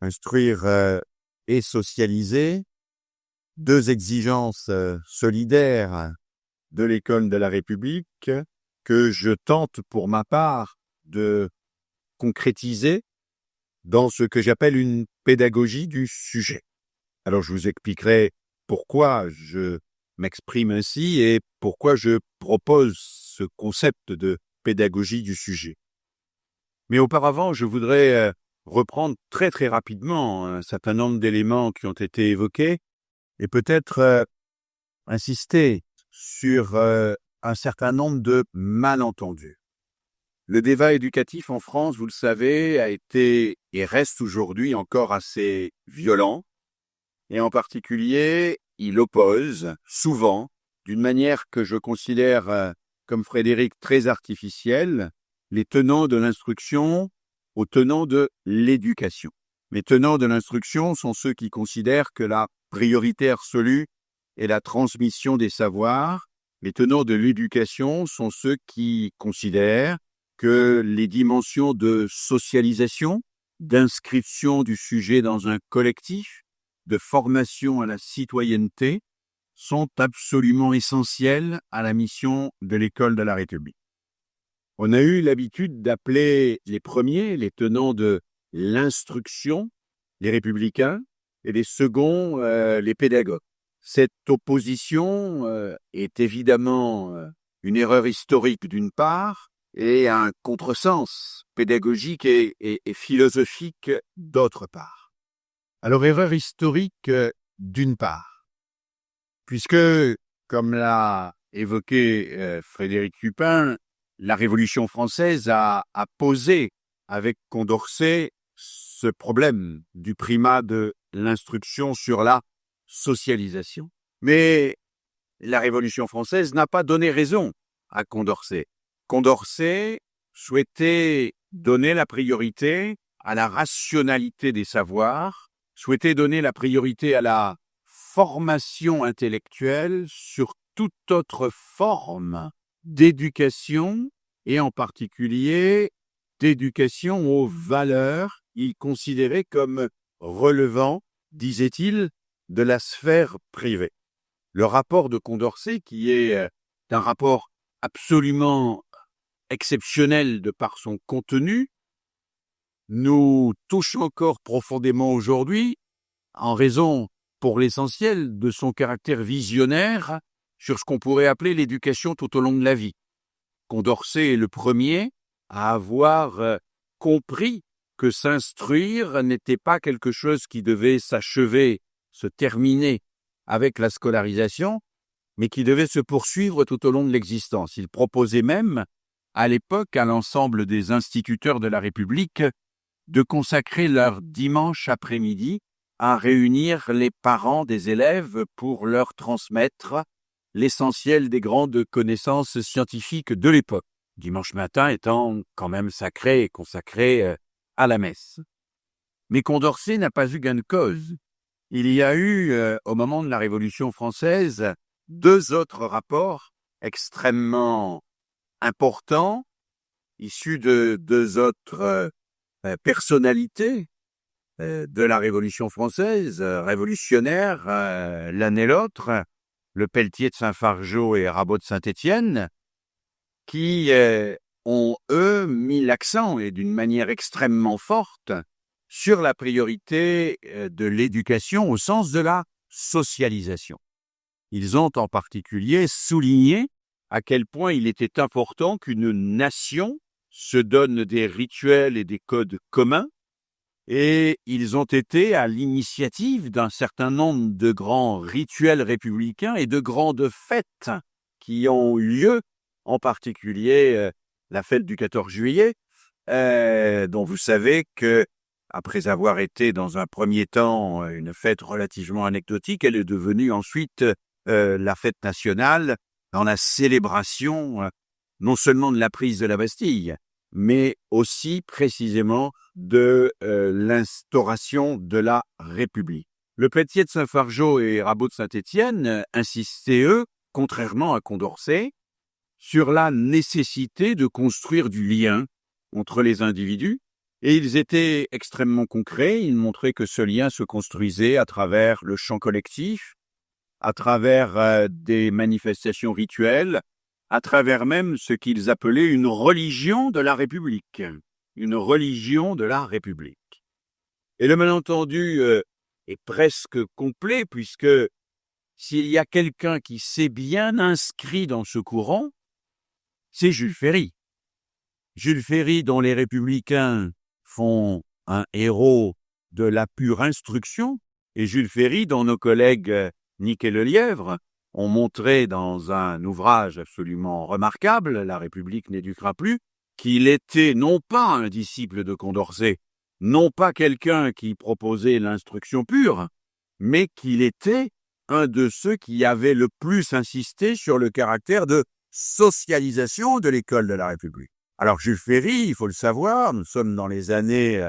instruire et socialiser, deux exigences solidaires de l'école de la République que je tente pour ma part de concrétiser dans ce que j'appelle une pédagogie du sujet. Alors je vous expliquerai pourquoi je m'exprime ainsi et pourquoi je propose ce concept de pédagogie du sujet. Mais auparavant, je voudrais reprendre très très rapidement un certain nombre d'éléments qui ont été évoqués et peut-être insister sur un certain nombre de malentendus. Le débat éducatif en France, vous le savez, a été et reste aujourd'hui encore assez violent. Et en particulier, il oppose souvent, d'une manière que je considère comme Frédéric très artificielle, les tenants de l'instruction aux tenants de l'éducation. Les tenants de l'instruction sont ceux qui considèrent que la priorité absolue est la transmission des savoirs. Les tenants de l'éducation sont ceux qui considèrent que les dimensions de socialisation, d'inscription du sujet dans un collectif, de formation à la citoyenneté sont absolument essentielles à la mission de l'école de la République. On a eu l'habitude d'appeler les premiers, les tenants de l'instruction, les républicains, et les seconds, les pédagogues. Cette opposition est évidemment une erreur historique d'une part et un contresens pédagogique et philosophique d'autre part. Alors, erreur historique d'une part, puisque, comme l'a évoqué Frédéric Cupin, la Révolution française a posé avec Condorcet ce problème du primat de l'instruction sur la socialisation. Mais la Révolution française n'a pas donné raison à Condorcet. Condorcet souhaitait donner la priorité à la rationalité des savoirs, souhaitait donner la priorité à la formation intellectuelle sur toute autre forme d'éducation et en particulier d'éducation aux valeurs, il considérait comme relevant, disait-il, de la sphère privée. Le rapport de Condorcet, qui est un rapport absolument exceptionnel de par son contenu, nous touche encore profondément aujourd'hui en raison, pour l'essentiel, de son caractère visionnaire sur ce qu'on pourrait appeler l'éducation tout au long de la vie. Condorcet est le premier à avoir compris que s'instruire n'était pas quelque chose qui devait s'achever, se terminer avec la scolarisation, mais qui devait se poursuivre tout au long de l'existence. Il proposait même, à l'époque, à l'ensemble des instituteurs de la République, de consacrer leur dimanche après-midi à réunir les parents des élèves pour leur transmettre l'essentiel des grandes connaissances scientifiques de l'époque, dimanche matin étant quand même sacré et consacré à la messe. Mais Condorcet n'a pas eu gain de cause. Il y a eu, au moment de la Révolution française, deux autres rapports extrêmement importants, issus de deux autres personnalités de la Révolution française, révolutionnaires l'un et l'autre, le Pelletier de Saint-Fargeau et Rabot de Saint-Étienne, qui ont, eux, mis l'accent, et d'une manière extrêmement forte, sur la priorité de l'éducation au sens de la socialisation. Ils ont en particulier souligné à quel point il était important qu'une nation se donne des rituels et des codes communs, et ils ont été à l'initiative d'un certain nombre de grands rituels républicains et de grandes fêtes qui ont eu lieu, en particulier la fête du 14 juillet, dont vous savez que, après avoir été dans un premier temps une fête relativement anecdotique, elle est devenue ensuite la fête nationale dans la célébration non seulement de la prise de la Bastille, mais aussi précisément de l'instauration de la République. Le Pelletier de Saint-Fargeau et Rabot de Saint-Étienne insistaient, eux, contrairement à Condorcet, sur la nécessité de construire du lien entre les individus Et ils étaient extrêmement concrets, ils montraient que ce lien se construisait à travers le chant collectif, à travers des manifestations rituelles, à travers même ce qu'ils appelaient une religion de la République. Une religion de la République. Et le malentendu est presque complet, puisque s'il y a quelqu'un qui s'est bien inscrit dans ce courant, c'est Jules Ferry. Jules Ferry, dont les Républicains font un héros de la pure instruction, et Jules Ferry, dont nos collègues Nick et Lelièvre ont montré dans un ouvrage absolument remarquable, La République n'éduquera plus, qu'il était non pas un disciple de Condorcet, non pas quelqu'un qui proposait l'instruction pure, mais qu'il était un de ceux qui avaient le plus insisté sur le caractère de socialisation de l'école de la République. Alors Jules Ferry, il faut le savoir, nous sommes dans les années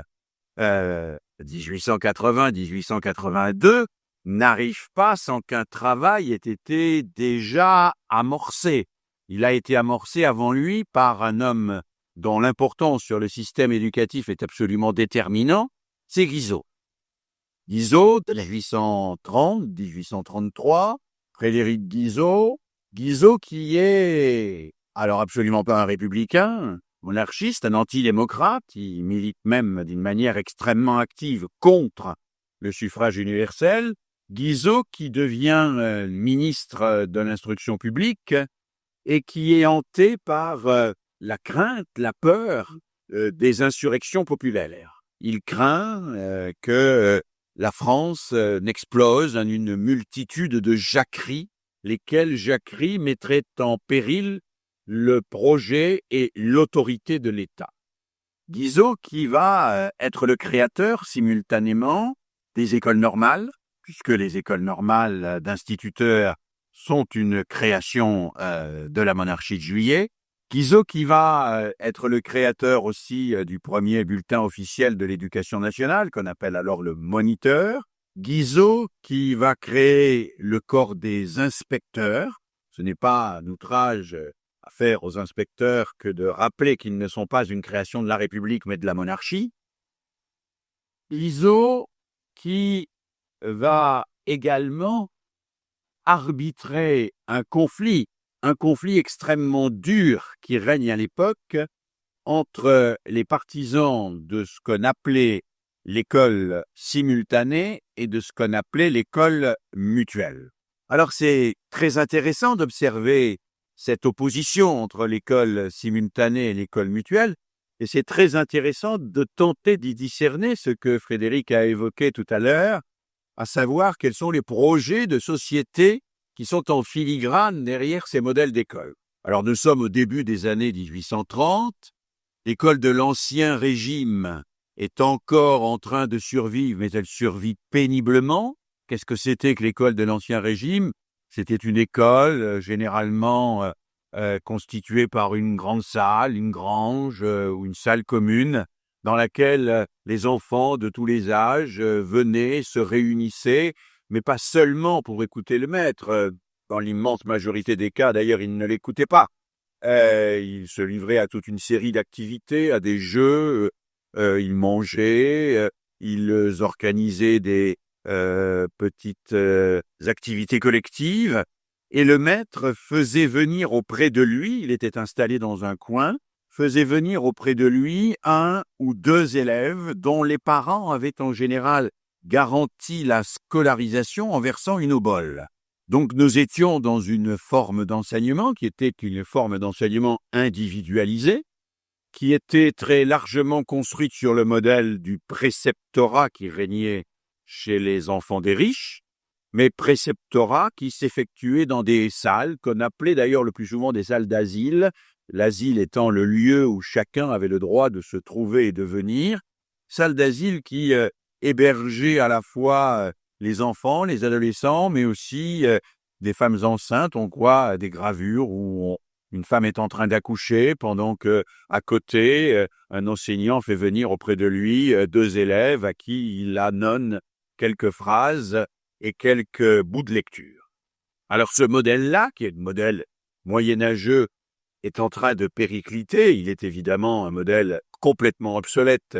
1880-1882, n'arrive pas sans qu'un travail ait été déjà amorcé. Il a été amorcé avant lui par un homme dont l'importance sur le système éducatif est absolument déterminant, c'est Guizot. Guizot, de 1830-1833, Frédéric Guizot, Guizot qui est, alors absolument pas un républicain, monarchiste, un antidémocrate, il milite même d'une manière extrêmement active contre le suffrage universel, Guizot qui devient ministre de l'instruction publique et qui est hanté par la crainte, la peur des insurrections populaires. Il craint que la France n'explose en une multitude de jacqueries, lesquelles jacqueries mettraient en péril le projet et l'autorité de l'État. Guizot qui va être le créateur simultanément des écoles normales, puisque les écoles normales d'instituteurs sont une création de la monarchie de Juillet. Guizot qui va être le créateur aussi du premier bulletin officiel de l'éducation nationale, qu'on appelle alors le Moniteur. Guizot qui va créer le corps des inspecteurs. Ce n'est pas un outrage à faire aux inspecteurs que de rappeler qu'ils ne sont pas une création de la République, mais de la monarchie. Guizot qui va également arbitrer un conflit extrêmement dur qui règne à l'époque entre les partisans de ce qu'on appelait l'école simultanée et de ce qu'on appelait l'école mutuelle. Alors c'est très intéressant d'observer cette opposition entre l'école simultanée et l'école mutuelle, et c'est très intéressant de tenter d'y discerner ce que Frédéric a évoqué tout à l'heure, à savoir quels sont les projets de société qui sont en filigrane derrière ces modèles d'école. Alors nous sommes au début des années 1830, l'école de l'Ancien Régime est encore en train de survivre, mais elle survit péniblement. Qu'est-ce que c'était que l'école de l'Ancien Régime? C'était une école généralement constituée par une grande salle, une grange ou une salle commune dans laquelle les enfants de tous les âges venaient, se réunissaient, mais pas seulement pour écouter le maître. Dans l'immense majorité des cas, d'ailleurs, ils ne l'écoutaient pas. Ils se livraient à toute une série d'activités, à des jeux, ils mangeaient, ils organisaient des petites activités collectives, et le maître faisait venir auprès de lui, il était installé dans un coin, faisait venir auprès de lui un ou deux élèves dont les parents avaient en général garanti la scolarisation en versant une obole. Donc nous étions dans une forme d'enseignement qui était une forme d'enseignement individualisé, qui était très largement construite sur le modèle du préceptorat qui régnait chez les enfants des riches, mais préceptorat qui s'effectuait dans des salles qu'on appelait d'ailleurs le plus souvent des salles d'asile, l'asile étant le lieu où chacun avait le droit de se trouver et de venir, salles d'asile qui hébergeaient à la fois les enfants, les adolescents, mais aussi des femmes enceintes. On voit des gravures où une femme est en train d'accoucher pendant que, à côté, un enseignant fait venir auprès de lui deux élèves à qui il annonce quelques phrases et quelques bouts de lecture. Alors ce modèle-là, qui est le modèle moyenâgeux, est en train de péricliter. Il est évidemment un modèle complètement obsolète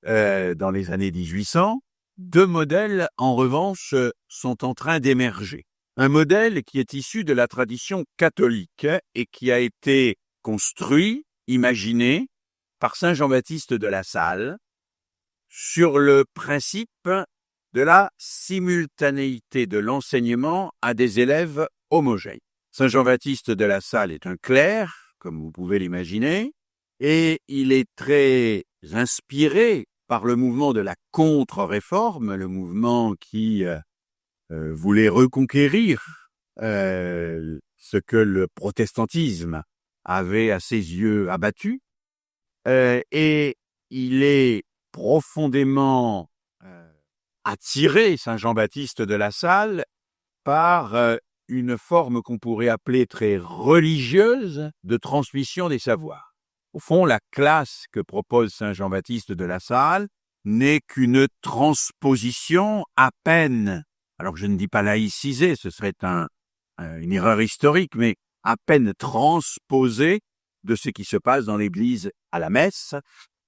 dans les années 1800, deux modèles, en revanche, sont en train d'émerger. Un modèle qui est issu de la tradition catholique et qui a été construit, imaginé, par saint Jean-Baptiste de La Salle, sur le principe de la simultanéité de l'enseignement à des élèves homogènes. Saint Jean-Baptiste de La Salle est un clerc, comme vous pouvez l'imaginer, et il est très inspiré par le mouvement de la contre-réforme, le mouvement qui voulait reconquérir ce que le protestantisme avait à ses yeux abattu, et il est profondément attiré, saint Jean-Baptiste de La Salle, par une forme qu'on pourrait appeler très religieuse de transmission des savoirs. Au fond, la classe que propose saint Jean-Baptiste de La Salle n'est qu'une transposition à peine, alors je ne dis pas laïcisée, ce serait une erreur historique, mais à peine transposée de ce qui se passe dans l'église à la messe.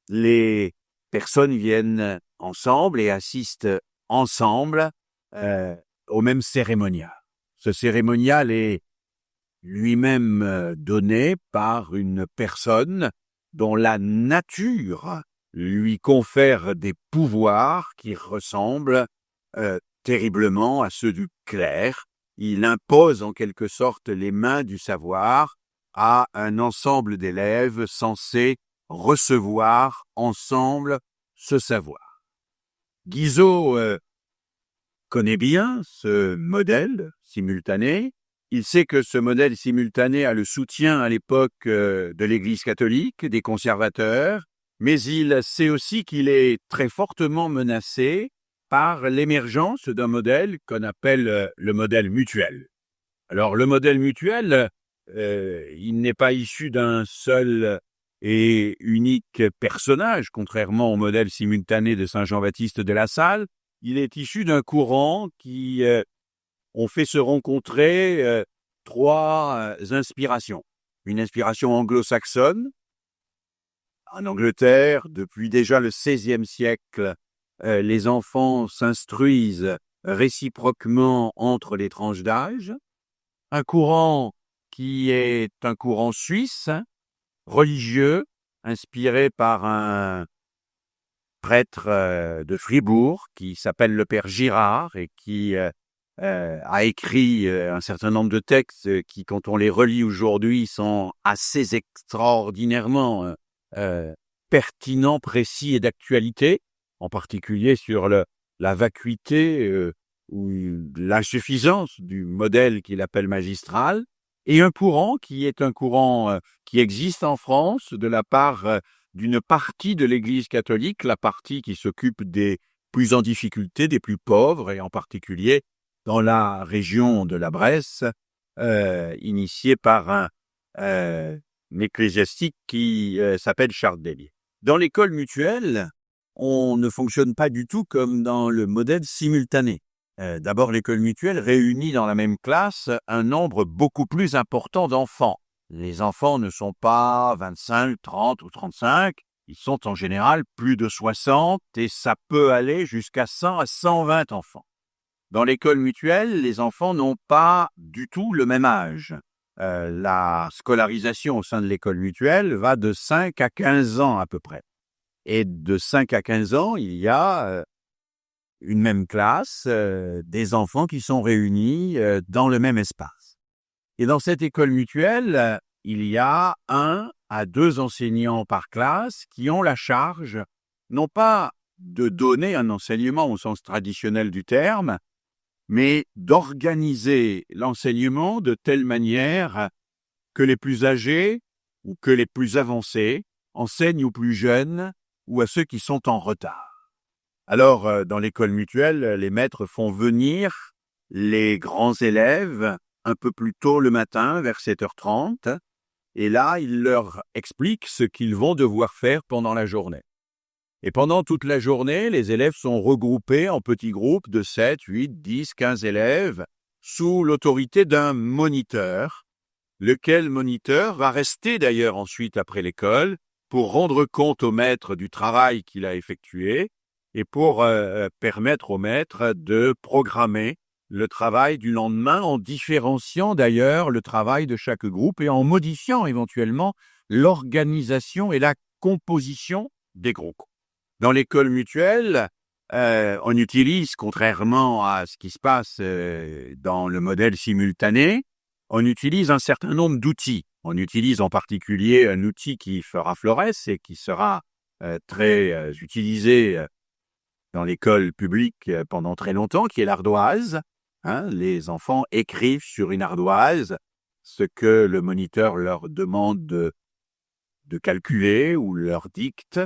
Les personnes viennent ensemble et assistent ensemble au même cérémonial. Ce cérémonial est lui-même donné par une personne dont la nature lui confère des pouvoirs qui ressemblent terriblement à ceux du clerc. Il impose en quelque sorte les mains du savoir à un ensemble d'élèves censés recevoir ensemble ce savoir. Guizot connaît bien ce modèle simultané. Il sait que ce modèle simultané a le soutien à l'époque de l'Église catholique, des conservateurs, mais il sait aussi qu'il est très fortement menacé par l'émergence d'un modèle qu'on appelle le modèle mutuel. Alors le modèle mutuel, il n'est pas issu d'un seul et unique personnage, contrairement au modèle simultané de saint Jean-Baptiste de La Salle. Il est issu d'un courant qui ont fait se rencontrer trois inspirations. Une inspiration anglo-saxonne. En Angleterre, depuis déjà le XVIe siècle, les enfants s'instruisent réciproquement entre les tranches d'âge. Un courant qui est un courant suisse, religieux, inspiré par un prêtre de Fribourg qui s'appelle le père Girard et qui a écrit un certain nombre de textes qui, quand on les relit aujourd'hui, sont assez extraordinairement pertinents, précis et d'actualité, en particulier sur la vacuité ou l'insuffisance du modèle qu'il appelle magistral, et un courant qui est un courant qui existe en France de la part d'une partie de l'Église catholique, la partie qui s'occupe des plus en difficulté, des plus pauvres, et en particulier dans la région de la Bresse, initiée par un ecclésiastique qui s'appelle Charles Délier. Dans l'école mutuelle, on ne fonctionne pas du tout comme dans le modèle simultané. D'abord, l'école mutuelle réunit dans la même classe un nombre beaucoup plus important d'enfants. Les enfants ne sont pas 25, 30 ou 35, ils sont en général plus de 60 et ça peut aller jusqu'à 100 à 120 enfants. Dans l'école mutuelle, les enfants n'ont pas du tout le même âge. La scolarisation au sein de l'école mutuelle va de 5 à 15 ans à peu près. Et de 5 à 15 ans, il y a une même classe, des enfants qui sont réunis dans le même espace. Et dans cette école mutuelle, il y a 1 à 2 enseignants par classe qui ont la charge, non pas de donner un enseignement au sens traditionnel du terme, mais d'organiser l'enseignement de telle manière que les plus âgés ou que les plus avancés enseignent aux plus jeunes ou à ceux qui sont en retard. Alors, dans l'école mutuelle, les maîtres font venir les grands élèves un peu plus tôt le matin, vers 7h30, et là, ils leur expliquent ce qu'ils vont devoir faire pendant la journée. Et pendant toute la journée, les élèves sont regroupés en petits groupes de 7, 8, 10, 15 élèves sous l'autorité d'un moniteur, lequel moniteur va rester d'ailleurs ensuite après l'école pour rendre compte au maître du travail qu'il a effectué et pour permettre au maître de programmer le travail du lendemain en différenciant d'ailleurs le travail de chaque groupe et en modifiant éventuellement l'organisation et la composition des groupes. Dans l'école mutuelle, on utilise, contrairement à ce qui se passe dans le modèle simultané, on utilise un certain nombre d'outils. On utilise en particulier un outil qui fera florès et qui sera très utilisé dans l'école publique pendant très longtemps, qui est l'ardoise. Les enfants écrivent sur une ardoise ce que le moniteur leur demande de calculer ou leur dicte.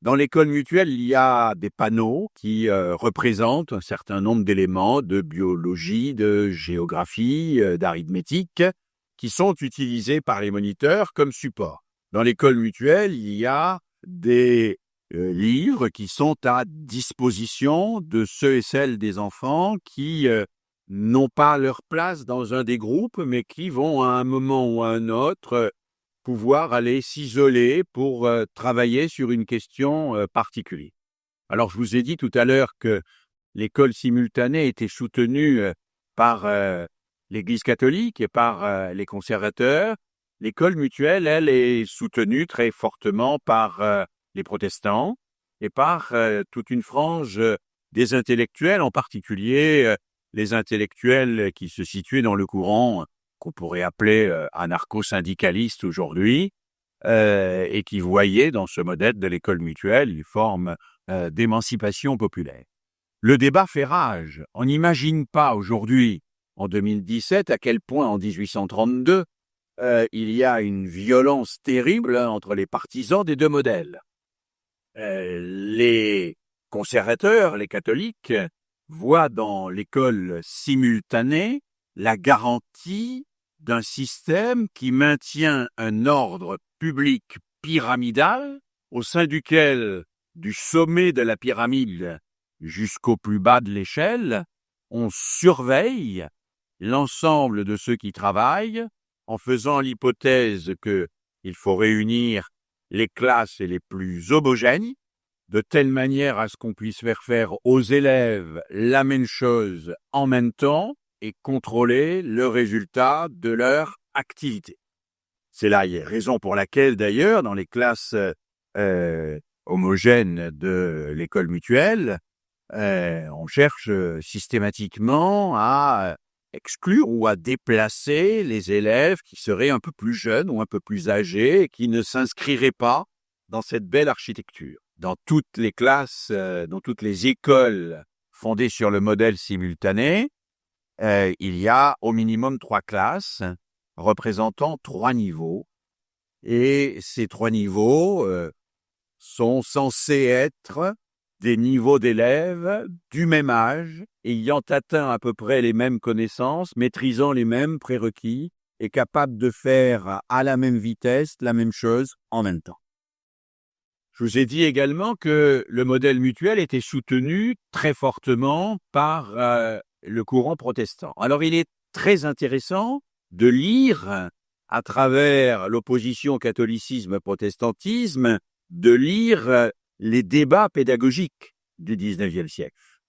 Dans l'école mutuelle, il y a des panneaux qui représentent un certain nombre d'éléments de biologie, de géographie, d'arithmétique, qui sont utilisés par les moniteurs comme support. Dans l'école mutuelle, il y a des livres qui sont à disposition de ceux et celles des enfants qui n'ont pas leur place dans un des groupes, mais qui vont à un moment ou à un autre pouvoir aller s'isoler pour travailler sur une question particulière. Alors, je vous ai dit tout à l'heure que l'école simultanée était soutenue par l'Église catholique et par les conservateurs. L'école mutuelle, elle, est soutenue très fortement par les protestants et par toute une frange des intellectuels, en particulier les intellectuels qui se situaient dans le courant qu'on pourrait appeler anarcho-syndicaliste aujourd'hui, et qui voyaient dans ce modèle de l'école mutuelle une forme d'émancipation populaire. Le débat fait rage. On n'imagine pas aujourd'hui, en 2017, à quel point en 1832, il y a une violence terrible entre les partisans des deux modèles. Les conservateurs, les catholiques, voient dans l'école simultanée la garantie d'un système qui maintient un ordre public pyramidal au sein duquel, du sommet de la pyramide jusqu'au plus bas de l'échelle, on surveille l'ensemble de ceux qui travaillent en faisant l'hypothèse qu'il faut réunir les classes les plus homogènes, de telle manière à ce qu'on puisse faire aux élèves la même chose en même temps, et contrôler le résultat de leur activité. C'est la raison pour laquelle, d'ailleurs, dans les classes homogènes de l'école mutuelle, on cherche systématiquement à exclure ou à déplacer les élèves qui seraient un peu plus jeunes ou un peu plus âgés et qui ne s'inscriraient pas dans cette belle architecture. Dans toutes les classes, dans toutes les écoles fondées sur le modèle simultané, il y a au minimum 3 classes représentant 3 niveaux. Et ces 3 niveaux sont censés être des niveaux d'élèves du même âge, ayant atteint à peu près les mêmes connaissances, maîtrisant les mêmes prérequis et capables de faire à la même vitesse la même chose en même temps. Je vous ai dit également que le modèle mutuel était soutenu très fortement par le courant protestant. Alors, il est très intéressant de lire, à travers l'opposition catholicisme-protestantisme, de lire les débats pédagogiques du XIXe siècle.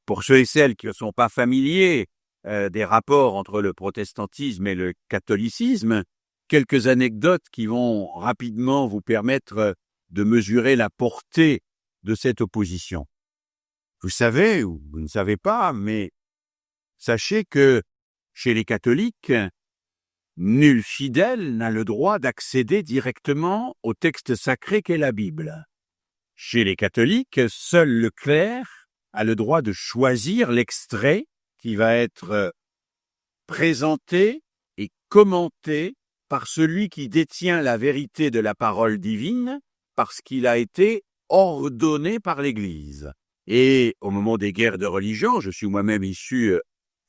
Pour ceux et celles qui ne sont pas familiers des rapports entre le protestantisme et le catholicisme, quelques anecdotes qui vont rapidement vous permettre de mesurer la portée de cette opposition. Vous savez, ou vous ne savez pas, mais sachez que chez les catholiques, nul fidèle n'a le droit d'accéder directement au texte sacré qu'est la Bible. Chez les catholiques, seul le clerc a le droit de choisir l'extrait qui va être présenté et commenté par celui qui détient la vérité de la parole divine, parce qu'il a été ordonné par l'Église. Et au moment des guerres de religion, je suis moi-même issu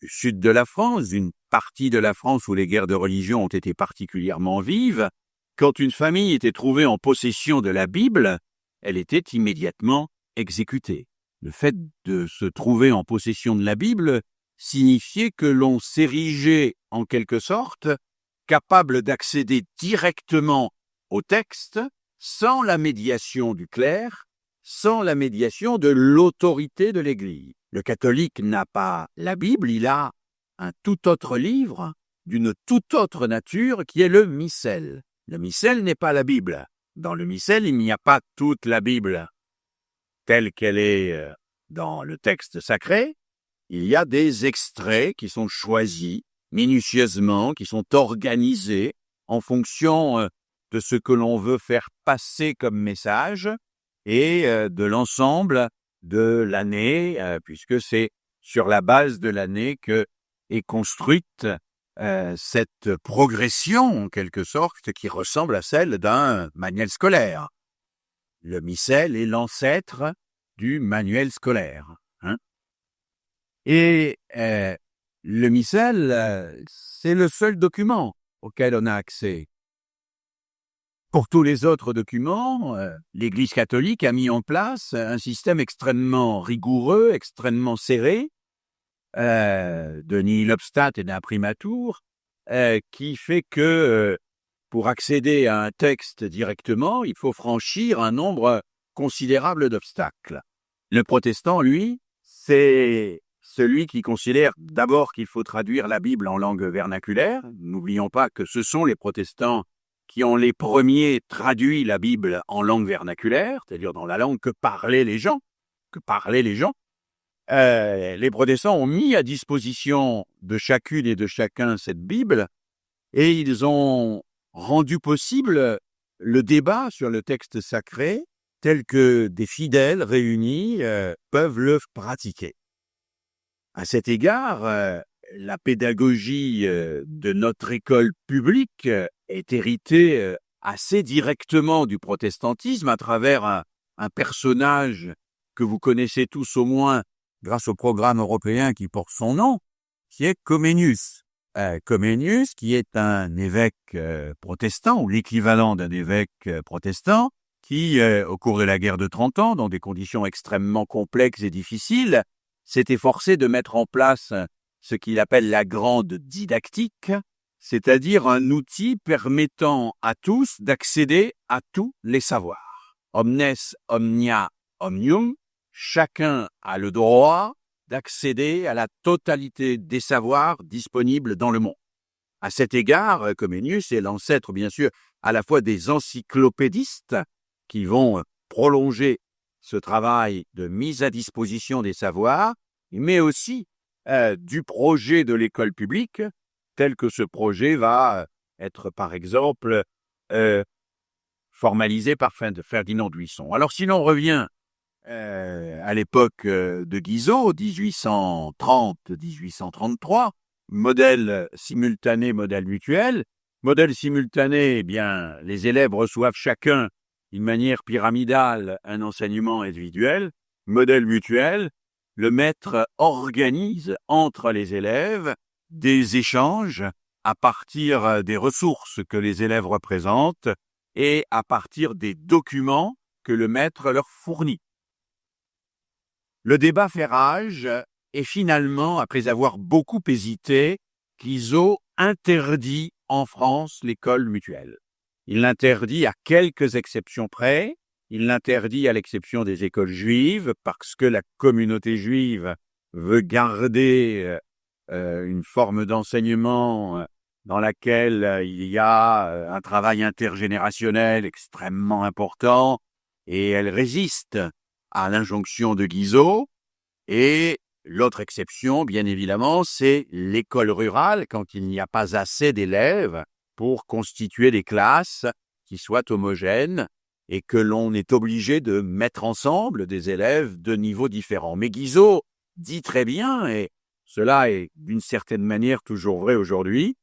du sud de la France, d'une partie de la France où les guerres de religion ont été particulièrement vives, quand une famille était trouvée en possession de la Bible, elle était immédiatement exécutée. Le fait de se trouver en possession de la Bible signifiait que l'on s'érigeait en quelque sorte capable d'accéder directement au texte sans la médiation du clerc, sans la médiation de l'autorité de l'Église. Le catholique n'a pas la Bible, il a un tout autre livre d'une toute autre nature qui est le missel. Le missel n'est pas la Bible. Dans le missel, il n'y a pas toute la Bible telle qu'elle est dans le texte sacré. Il y a des extraits qui sont choisis minutieusement, qui sont organisés en fonction de ce que l'on veut faire passer comme message et de l'ensemble de l'année, puisque c'est sur la base de l'année que est construite cette progression, en quelque sorte, qui ressemble à celle d'un manuel scolaire. Le missel est l'ancêtre du manuel scolaire. Et le missel, c'est le seul document auquel on a accès. Pour tous les autres documents, l'Église catholique a mis en place un système extrêmement rigoureux, extrêmement serré, de nihil obstat et d'imprimatur, qui fait que pour accéder à un texte directement, il faut franchir un nombre considérable d'obstacles. Le protestant, lui, c'est celui qui considère d'abord qu'il faut traduire la Bible en langue vernaculaire. N'oublions pas que ce sont les protestants qui ont les premiers traduit la Bible en langue vernaculaire, c'est-à-dire dans la langue que parlaient les gens. Les protestants ont mis à disposition de chacune et de chacun cette Bible et ils ont rendu possible le débat sur le texte sacré tel que des fidèles réunis peuvent le pratiquer. À cet égard, la pédagogie de notre école publique est héritée assez directement du protestantisme à travers un personnage que vous connaissez tous au moins grâce au programme européen qui porte son nom, qui est Comenius. Comenius, qui est un évêque protestant, ou l'équivalent d'un évêque protestant, qui, au cours de la guerre de 30 ans, dans des conditions extrêmement complexes et difficiles, s'est efforcé de mettre en place ce qu'il appelle la grande didactique, c'est-à-dire un outil permettant à tous d'accéder à tous les savoirs. Omnes omnia omnium, chacun a le droit d'accéder à la totalité des savoirs disponibles dans le monde. À cet égard, Comenius est l'ancêtre, bien sûr, à la fois des encyclopédistes qui vont prolonger ce travail de mise à disposition des savoirs, mais aussi du projet de l'école publique, tel que ce projet va être, par exemple, formalisé par Ferdinand Buisson. Alors, si l'on revient à l'époque de Guizot, 1830-1833, modèle simultané, modèle mutuel. Modèle simultané, eh bien, les élèves reçoivent chacun d'une manière pyramidale un enseignement individuel. Modèle mutuel, le maître organise entre les élèves des échanges à partir des ressources que les élèves représentent et à partir des documents que le maître leur fournit. Le débat fait rage et finalement, après avoir beaucoup hésité, Guizot interdit en France l'école mutuelle. Il l'interdit à quelques exceptions près. Il l'interdit à l'exception des écoles juives parce que la communauté juive veut garder une forme d'enseignement dans laquelle il y a un travail intergénérationnel extrêmement important et elle résiste à l'injonction de Guizot. Et l'autre exception, bien évidemment, c'est l'école rurale quand il n'y a pas assez d'élèves pour constituer des classes qui soient homogènes et que l'on est obligé de mettre ensemble des élèves de niveaux différents. Mais Guizot dit très bien, et cela est d'une certaine manière toujours vrai aujourd'hui,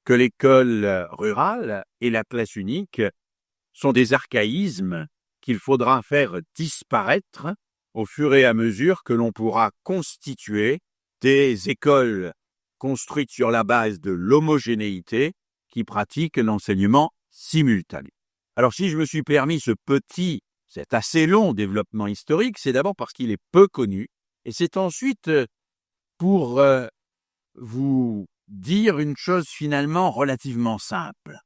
que l'école rurale et la classe unique sont des archaïsmes qu'il faudra faire disparaître au fur et à mesure que l'on pourra constituer des écoles construites sur la base de l'homogénéité qui pratiquent l'enseignement simultané. Alors si je me suis permis cet assez long développement historique, c'est d'abord parce qu'il est peu connu, et c'est ensuite pour vous dire une chose finalement relativement simple.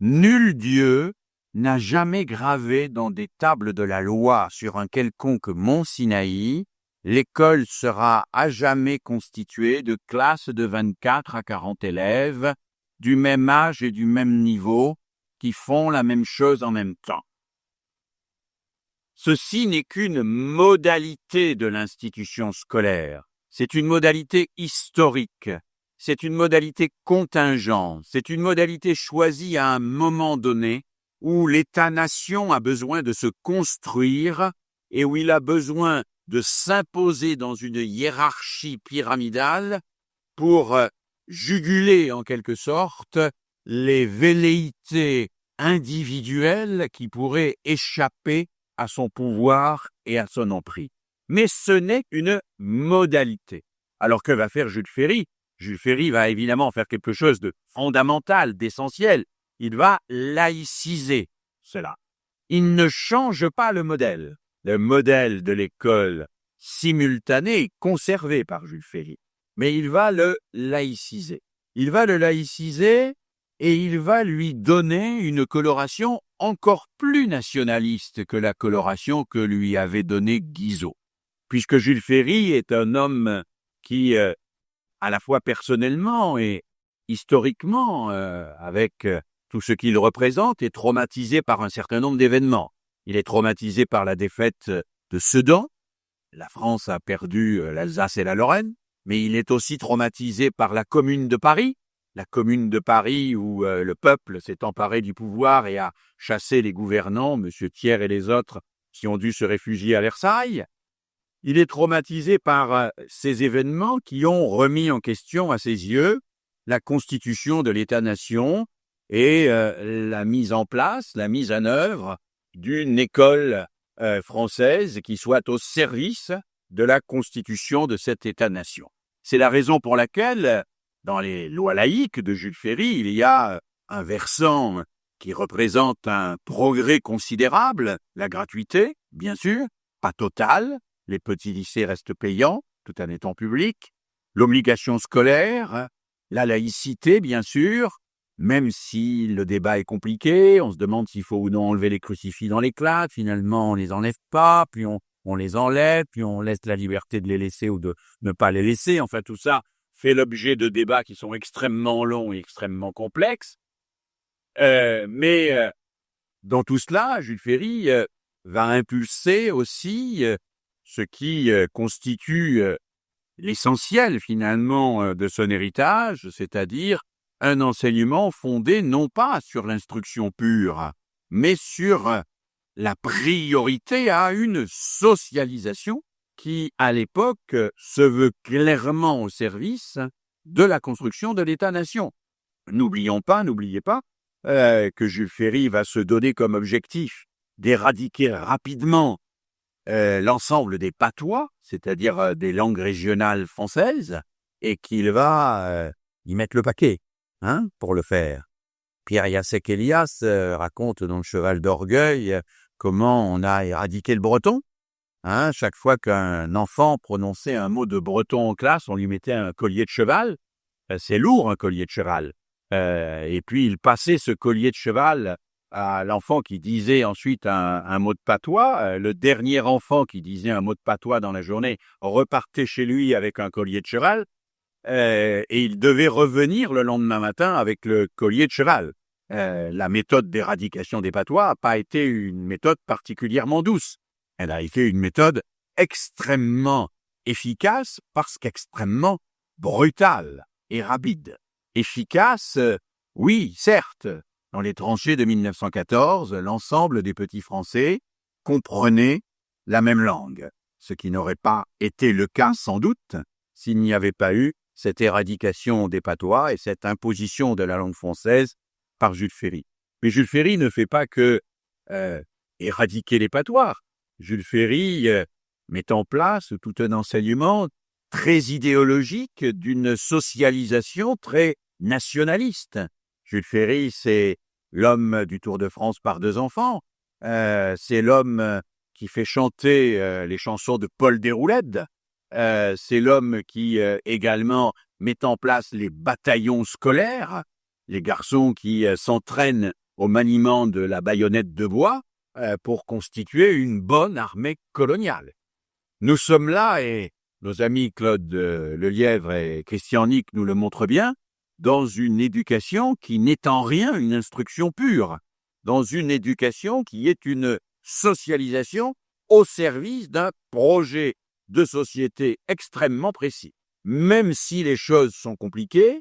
Nul Dieu n'a jamais gravé dans des tables de la loi sur un quelconque mont Sinaï, l'école sera à jamais constituée de classes de 24 à 40 élèves, du même âge et du même niveau, qui font la même chose en même temps. Ceci n'est qu'une modalité de l'institution scolaire. C'est une modalité historique. C'est une modalité contingente. C'est une modalité choisie à un moment donné où l'État-nation a besoin de se construire et où il a besoin de s'imposer dans une hiérarchie pyramidale pour juguler en quelque sorte les velléités individuelles qui pourraient échapper à son pouvoir et à son emprise. Mais ce n'est qu'une modalité. Alors que va faire Jules Ferry? Jules Ferry va évidemment faire quelque chose de fondamental, d'essentiel. Il va laïciser cela. Il ne change pas le modèle. Le modèle de l'école simultanée est conservé par Jules Ferry. Mais il va le laïciser. Il va le laïciser et il va lui donner une coloration encore plus nationaliste que la coloration que lui avait donnée Guizot. Puisque Jules Ferry est un homme qui, à la fois personnellement et historiquement, avec tout ce qu'il représente, est traumatisé par un certain nombre d'événements. Il est traumatisé par la défaite de Sedan. La France a perdu l'Alsace et la Lorraine, mais il est aussi traumatisé par la Commune de Paris. La Commune de Paris où le peuple s'est emparé du pouvoir et a chassé les gouvernants, M. Thiers et les autres, qui ont dû se réfugier à Versailles. Il est traumatisé par ces événements qui ont remis en question à ses yeux la constitution de l'État-nation et la mise en place, la mise en œuvre d'une école française qui soit au service de la constitution de cet État-nation. C'est la raison pour laquelle, dans les lois laïques de Jules Ferry, il y a un versant qui représente un progrès considérable, la gratuité, bien sûr, pas totale, les petits lycées restent payants, tout en étant publics, l'obligation scolaire, la laïcité, bien sûr, même si le débat est compliqué, on se demande s'il faut ou non enlever les crucifix dans les classes, finalement on les enlève pas, puis on les enlève, puis on laisse la liberté de les laisser ou de ne pas les laisser, enfin tout ça fait l'objet de débats qui sont extrêmement longs et extrêmement complexes. Mais dans tout cela, Jules Ferry va impulser aussi ce qui constitue l'essentiel finalement de son héritage, c'est-à-dire un enseignement fondé non pas sur l'instruction pure, mais sur la priorité à une socialisation qui, à l'époque, se veut clairement au service de la construction de l'État-nation. N'oubliez pas, que Jules Ferry va se donner comme objectif d'éradiquer rapidement l'ensemble des patois, c'est-à-dire des langues régionales françaises, et qu'il va y mettre le paquet, pour le faire. Pierre Jacek-Elias raconte dans le Cheval d'Orgueil comment on a éradiqué le breton. Chaque fois qu'un enfant prononçait un mot de breton en classe, on lui mettait un collier de cheval. C'est lourd, un collier de cheval. Et puis il passait ce collier de cheval à l'enfant qui disait ensuite un mot de patois. Le dernier enfant qui disait un mot de patois dans la journée repartait chez lui avec un collier de cheval. Et il devait revenir le lendemain matin avec le collier de cheval. La méthode d'éradication des patois n'a pas été une méthode particulièrement douce. Elle a été une méthode extrêmement efficace parce qu'extrêmement brutale et rapide. Efficace, oui, certes. Dans les tranchées de 1914, l'ensemble des petits Français comprenaient la même langue, ce qui n'aurait pas été le cas sans doute s'il n'y avait pas eu cette éradication des patois et cette imposition de la langue française par Jules Ferry. Mais Jules Ferry ne fait pas que éradiquer les patois. Jules Ferry met en place tout un enseignement très idéologique d'une socialisation très nationaliste. Jules Ferry, c'est l'homme du Tour de France par deux enfants. C'est l'homme qui fait chanter les chansons de Paul Déroulède. C'est l'homme qui également met en place les bataillons scolaires, les garçons qui s'entraînent au maniement de la baïonnette de bois pour constituer une bonne armée coloniale. Nous sommes là, et nos amis Claude Lelièvre et Christian Nick nous le montrent bien, dans une éducation qui n'est en rien une instruction pure, dans une éducation qui est une socialisation au service d'un projet de société extrêmement précis. Même si les choses sont compliquées,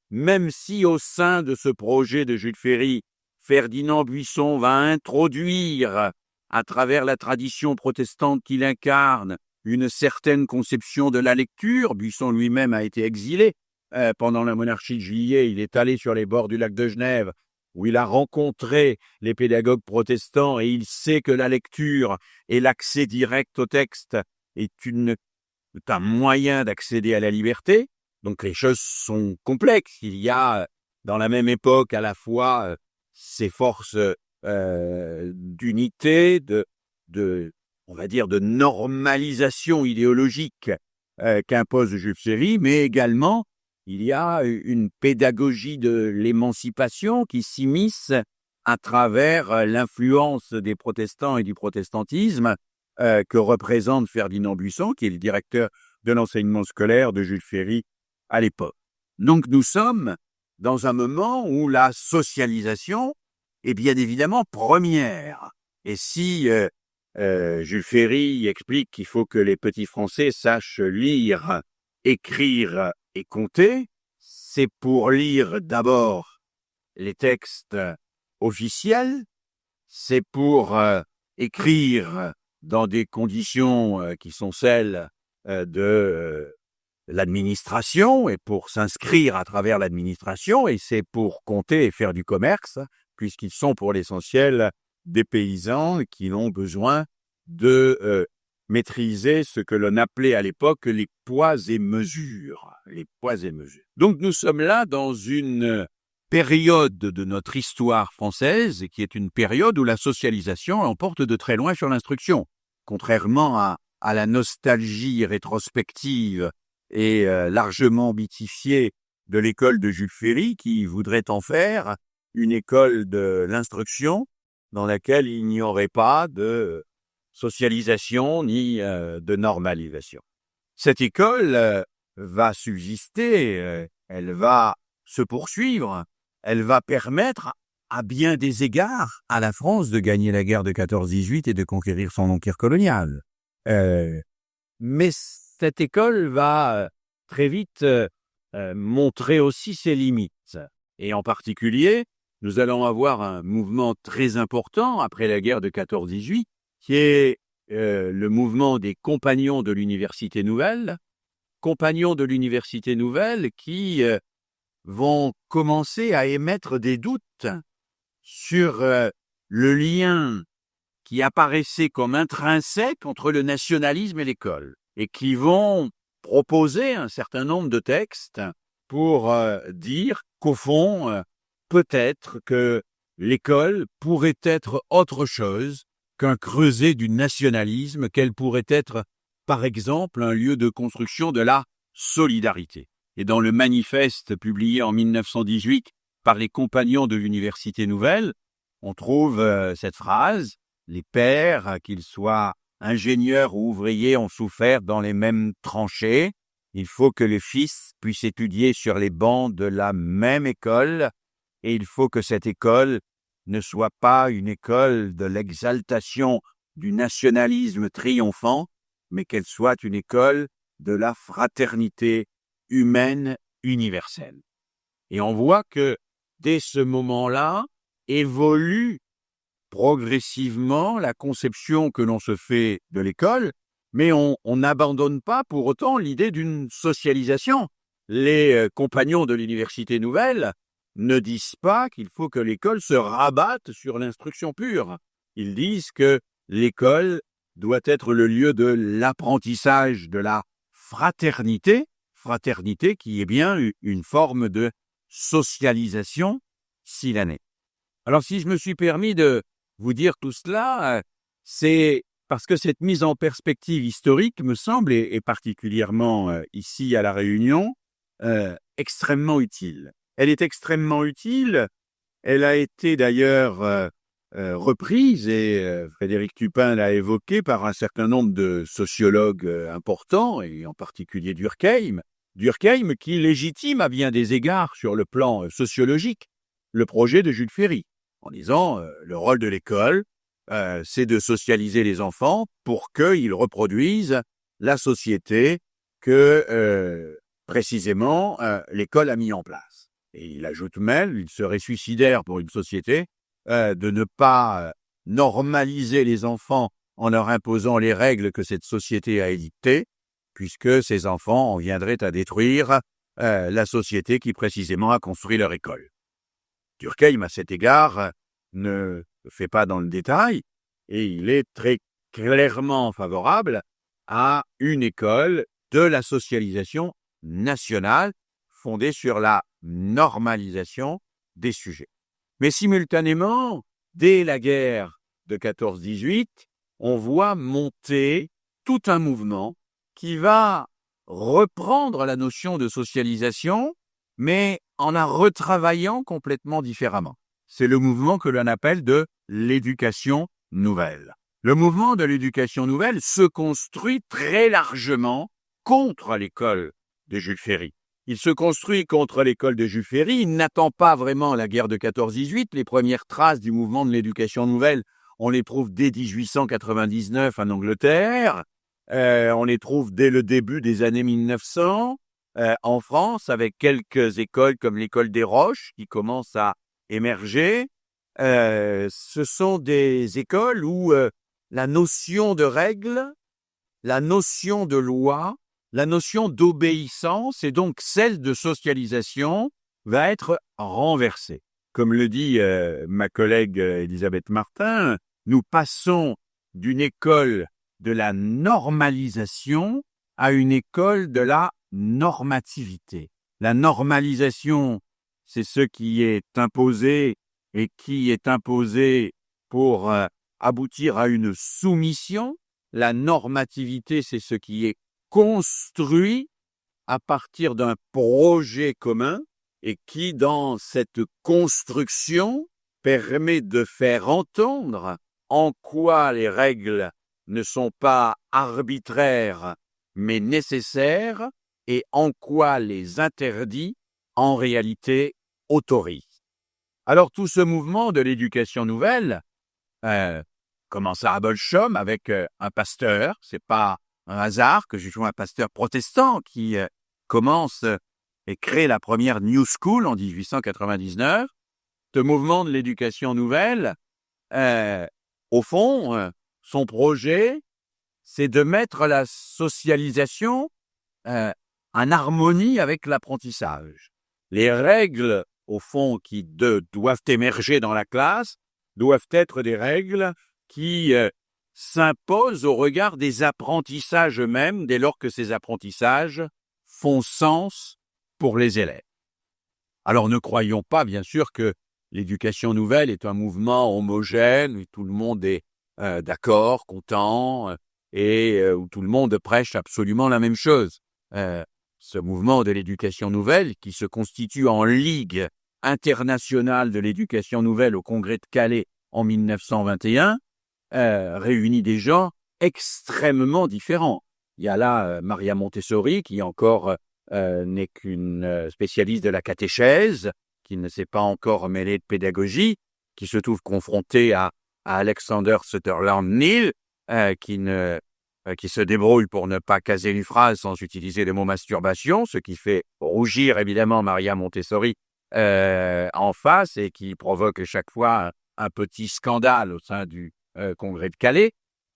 même si au sein de ce projet de Jules Ferry, Ferdinand Buisson va introduire, à travers la tradition protestante qu'il incarne, une certaine conception de la lecture. Buisson lui-même a été exilé pendant la monarchie de Juillet. Il est allé sur les bords du lac de Genève, où il a rencontré les pédagogues protestants, et il sait que la lecture et l'accès direct au texte est un moyen d'accéder à la liberté. Donc les choses sont complexes. Il y a dans la même époque à la fois ces forces d'unité, on va dire de normalisation idéologique qu'impose Jules Ferry, mais également il y a une pédagogie de l'émancipation qui s'immisce à travers l'influence des protestants et du protestantisme que représente Ferdinand Buisson, qui est le directeur de l'enseignement scolaire de Jules Ferry à l'époque. Donc nous sommes dans un moment où la socialisation est bien évidemment première. Et si Jules Ferry explique qu'il faut que les petits Français sachent lire, écrire et compter, c'est pour lire d'abord les textes officiels, c'est pour écrire dans des conditions qui sont celles de l'administration, et pour s'inscrire à travers l'administration, et c'est pour compter et faire du commerce, puisqu'ils sont pour l'essentiel des paysans qui ont besoin de maîtriser ce que l'on appelait à l'époque les poids et mesures. Les poids et mesures. Donc nous sommes là dans une période de notre histoire française qui est une période où la socialisation emporte de très loin sur l'instruction. Contrairement à la nostalgie rétrospective et largement mythifiée de l'école de Jules Ferry, qui voudrait en faire une école de l'instruction dans laquelle il n'y aurait pas de socialisation ni de normalisation. Cette école va subsister, elle va se poursuivre, elle va permettre à bien des égards à la France de gagner la guerre de 14-18 et de conquérir son empire colonial. Mais cette école va très vite montrer aussi ses limites. Et en particulier, nous allons avoir un mouvement très important après la guerre de 14-18, qui est le mouvement des compagnons de l'Université nouvelle, qui vont commencer à émettre des doutes sur le lien qui apparaissait comme intrinsèque entre le nationalisme et l'école, et qui vont proposer un certain nombre de textes pour dire qu'au fond, peut-être que l'école pourrait être autre chose qu'un creuset du nationalisme, qu'elle pourrait être, par exemple, un lieu de construction de la solidarité. Et dans le manifeste publié en 1918 par les compagnons de l'Université nouvelle, on trouve cette phrase: « Les pères, qu'ils soient ingénieurs ou ouvriers, ont souffert dans les mêmes tranchées. Il faut que les fils puissent étudier sur les bancs de la même école, et il faut que cette école ne soit pas une école de l'exaltation du nationalisme triomphant, mais qu'elle soit une école de la fraternité humaine universelle. » Et on voit que dès ce moment-là évolue progressivement la conception que l'on se fait de l'école, mais on n'abandonne pas pour autant l'idée d'une socialisation. Les compagnons de l'Université nouvelle ne disent pas qu'il faut que l'école se rabatte sur l'instruction pure. Ils disent que l'école doit être le lieu de l'apprentissage de la fraternité qui est bien une forme de socialisation s'il en est. Alors si je me suis permis de vous dire tout cela, c'est parce que cette mise en perspective historique me semble, et particulièrement ici à La Réunion, extrêmement utile. Elle est extrêmement utile, Elle a été d'ailleurs reprise, et Frédéric Tupin l'a évoquée, par un certain nombre de sociologues importants, et en particulier Durkheim. Durkheim qui légitime à bien des égards sur le plan sociologique le projet de Jules Ferry, en disant le rôle de l'école, c'est de socialiser les enfants pour qu'ils reproduisent la société que précisément l'école a mis en place. Et il ajoute même, il serait suicidaire pour une société de ne pas normaliser les enfants en leur imposant les règles que cette société a édictées, puisque ces enfants en viendraient à détruire la société qui précisément a construit leur école. Durkheim, à cet égard, ne fait pas dans le détail, et il est très clairement favorable à une école de la socialisation nationale fondée sur la normalisation des sujets. Mais simultanément, dès la guerre de 14-18, on voit monter tout un mouvement qui va reprendre la notion de socialisation, mais en la retravaillant complètement différemment. C'est le mouvement que l'on appelle de l'éducation nouvelle. Le mouvement de l'éducation nouvelle se construit très largement contre l'école de Jules Ferry. Il se construit contre l'école de Jules Ferry, il n'attend pas vraiment la guerre de 14-18. Les premières traces du mouvement de l'éducation nouvelle, on les trouve dès 1899 en Angleterre, on les trouve dès le début des années 1900 en France, avec quelques écoles comme l'école des Roches qui commencent à émerger. Ce sont des écoles où la notion de règle, la notion de loi, la notion d'obéissance et donc celle de socialisation va être renversée. Comme le dit ma collègue Elisabeth Martin, nous passons d'une école de la normalisation à une école de la normativité. La normalisation, c'est ce qui est imposé et qui est imposé pour aboutir à une soumission. La normativité, c'est ce qui est construit à partir d'un projet commun et qui, dans cette construction, permet de faire entendre en quoi les règles ne sont pas arbitraires mais nécessaires et en quoi les interdits, en réalité, autorisent. Alors tout ce mouvement de l'éducation nouvelle commence à Bolshom avec un pasteur. C'est pas un hasard que je joue un pasteur protestant qui commence et crée la première New School en 1899. Ce mouvement de l'éducation nouvelle, au fond, son projet, c'est de mettre la socialisation en harmonie avec l'apprentissage. Les règles, au fond, qui doivent émerger dans la classe, doivent être des règles qui s'imposent au regard des apprentissages eux-mêmes, dès lors que ces apprentissages font sens pour les élèves. Alors ne croyons pas, bien sûr, que l'éducation nouvelle est un mouvement homogène, où tout le monde est d'accord, content, et où tout le monde prêche absolument la même chose. Ce mouvement de l'éducation nouvelle, qui se constitue en Ligue internationale de l'éducation nouvelle au Congrès de Calais en 1921, réunit des gens extrêmement différents. Il y a là Maria Montessori, qui encore n'est qu'une spécialiste de la catéchèse, qui ne s'est pas encore mêlée de pédagogie, qui se trouve confrontée à Alexander Sutherland Neill, qui se débrouille pour ne pas caser une phrase sans utiliser le mot masturbation, ce qui fait rougir évidemment Maria Montessori en face et qui provoque chaque fois un petit scandale au sein du Congrès de Calais.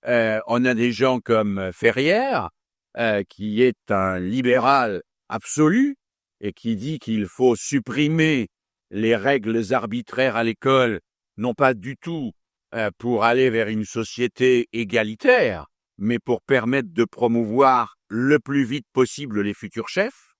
On a des gens comme Ferrière, qui est un libéral absolu et qui dit qu'il faut supprimer les règles arbitraires à l'école, non pas du tout pour aller vers une société égalitaire, mais pour permettre de promouvoir le plus vite possible les futurs chefs.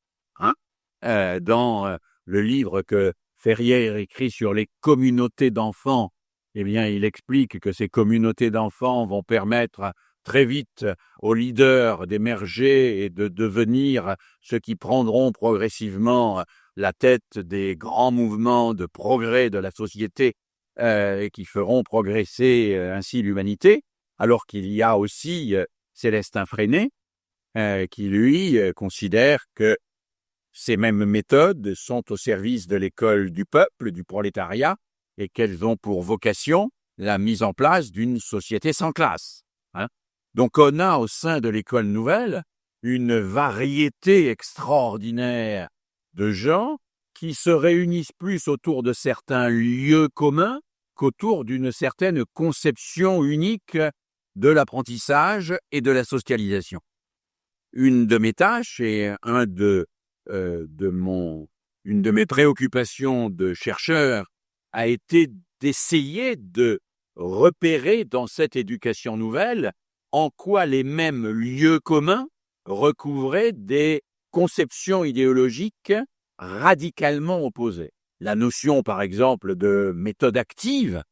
Dans le livre que Ferrière écrit sur les communautés d'enfants, eh bien, il explique que ces communautés d'enfants vont permettre très vite aux leaders d'émerger et de devenir ceux qui prendront progressivement la tête des grands mouvements de progrès de la société qui feront progresser ainsi l'humanité, alors qu'il y a aussi Célestin Freinet qui, lui, considère que ces mêmes méthodes sont au service de l'école du peuple, du prolétariat, et qu'elles ont pour vocation la mise en place d'une société sans classe. Donc on a au sein de l'école nouvelle une variété extraordinaire de gens qui se réunissent plus autour de certains lieux communs qu'autour d'une certaine conception unique de l'apprentissage et de la socialisation. Une de mes tâches et une de mes préoccupations de chercheur a été d'essayer de repérer dans cette éducation nouvelle en quoi les mêmes lieux communs recouvraient des conceptions idéologiques radicalement opposées. La notion, par exemple, de méthode active,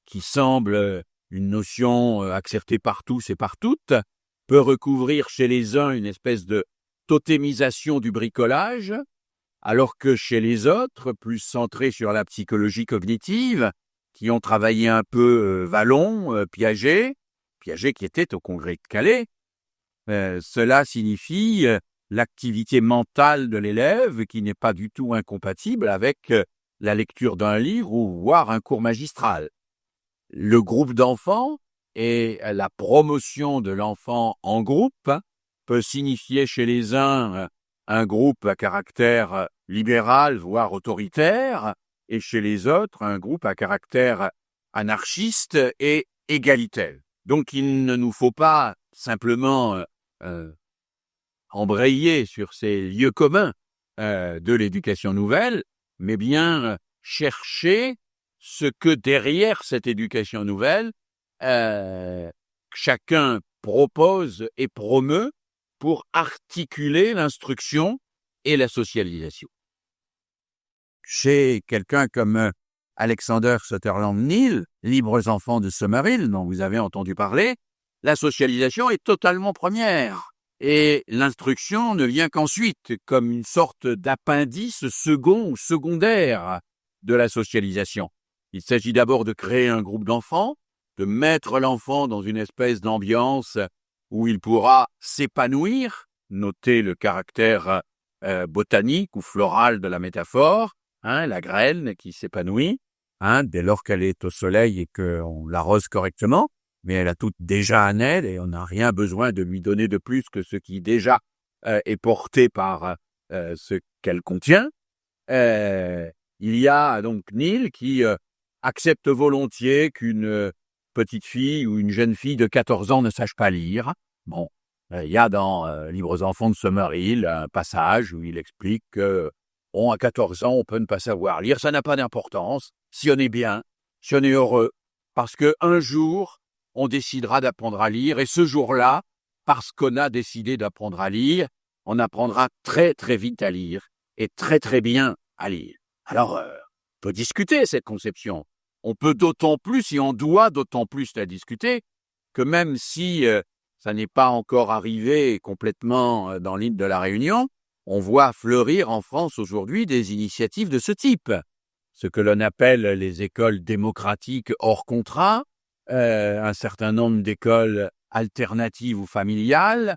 qui semble une notion acceptée par tous et par toutes, peut recouvrir chez les uns une espèce de totémisation du bricolage, alors que chez les autres, plus centrés sur la psychologie cognitive, qui ont travaillé un peu Vallon, Piaget qui était au Congrès de Calais, cela signifie l'activité mentale de l'élève qui n'est pas du tout incompatible avec la lecture d'un livre ou voire un cours magistral. Le groupe d'enfants et la promotion de l'enfant en groupe peut signifier chez les uns un groupe à caractère libéral, voire autoritaire, et chez les autres, un groupe à caractère anarchiste et égalitaire. Donc il ne nous faut pas simplement embrayer sur ces lieux communs de l'éducation nouvelle, mais bien chercher ce que derrière cette éducation nouvelle, chacun propose et promeut pour articuler l'instruction et la socialisation. Chez quelqu'un comme Alexander Sutherland Neill, Libres enfants de Summerhill, dont vous avez entendu parler, la socialisation est totalement première et l'instruction ne vient qu'ensuite, comme une sorte d'appendice second ou secondaire de la socialisation. Il s'agit d'abord de créer un groupe d'enfants, de mettre l'enfant dans une espèce d'ambiance où il pourra s'épanouir, noter le caractère botanique ou floral de la métaphore, la graine qui s'épanouit, dès lors qu'elle est au soleil et qu'on l'arrose correctement, mais elle a toute déjà un aile et on n'a rien besoin de lui donner de plus que ce qui déjà est porté par ce qu'elle contient. Il y a donc Neill qui accepte volontiers qu'une petite fille ou une jeune fille de 14 ans ne sache pas lire. Bon, il y a dans Libres enfants de Summerhill un passage où il explique que à 14 ans, on peut ne pas savoir lire, ça n'a pas d'importance, si on est bien, si on est heureux, parce qu'un jour, on décidera d'apprendre à lire, et ce jour-là, parce qu'on a décidé d'apprendre à lire, on apprendra très très vite à lire, et très très bien à lire. Alors, on peut discuter cette conception. On peut d'autant plus, et on doit d'autant plus la discuter, que même si ça n'est pas encore arrivé complètement dans l'île de la Réunion, on voit fleurir en France aujourd'hui des initiatives de ce type. Ce que l'on appelle les écoles démocratiques hors contrat, un certain nombre d'écoles alternatives ou familiales,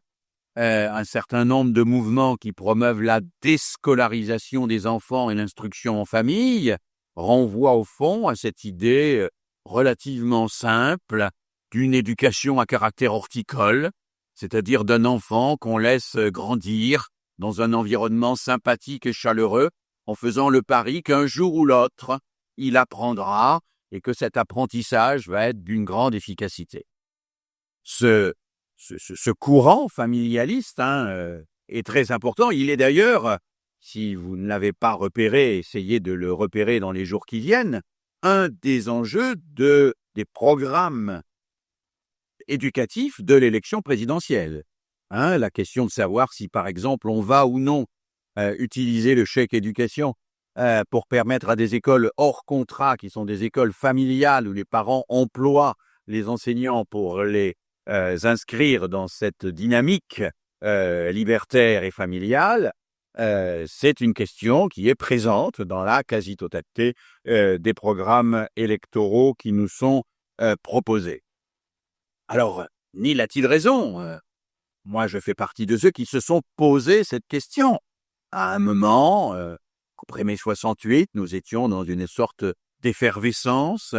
un certain nombre de mouvements qui promeuvent la déscolarisation des enfants et l'instruction en famille, renvoient au fond à cette idée relativement simple d'une éducation à caractère horticole, c'est-à-dire d'un enfant qu'on laisse grandir dans un environnement sympathique et chaleureux, en faisant le pari qu'un jour ou l'autre, il apprendra et que cet apprentissage va être d'une grande efficacité. Ce courant familialiste est très important. Il est d'ailleurs, si vous ne l'avez pas repéré, essayez de le repérer dans les jours qui viennent, un des enjeux des programmes éducatifs de l'élection présidentielle. La question de savoir si, par exemple, on va ou non utiliser le chèque éducation pour permettre à des écoles hors contrat, qui sont des écoles familiales où les parents emploient les enseignants pour les inscrire dans cette dynamique libertaire et familiale, c'est une question qui est présente dans la quasi-totalité des programmes électoraux qui nous sont proposés. Alors, Neil a-t-il raison? Moi, je fais partie de ceux qui se sont posé cette question. À un moment, après mai 68, nous étions dans une sorte d'effervescence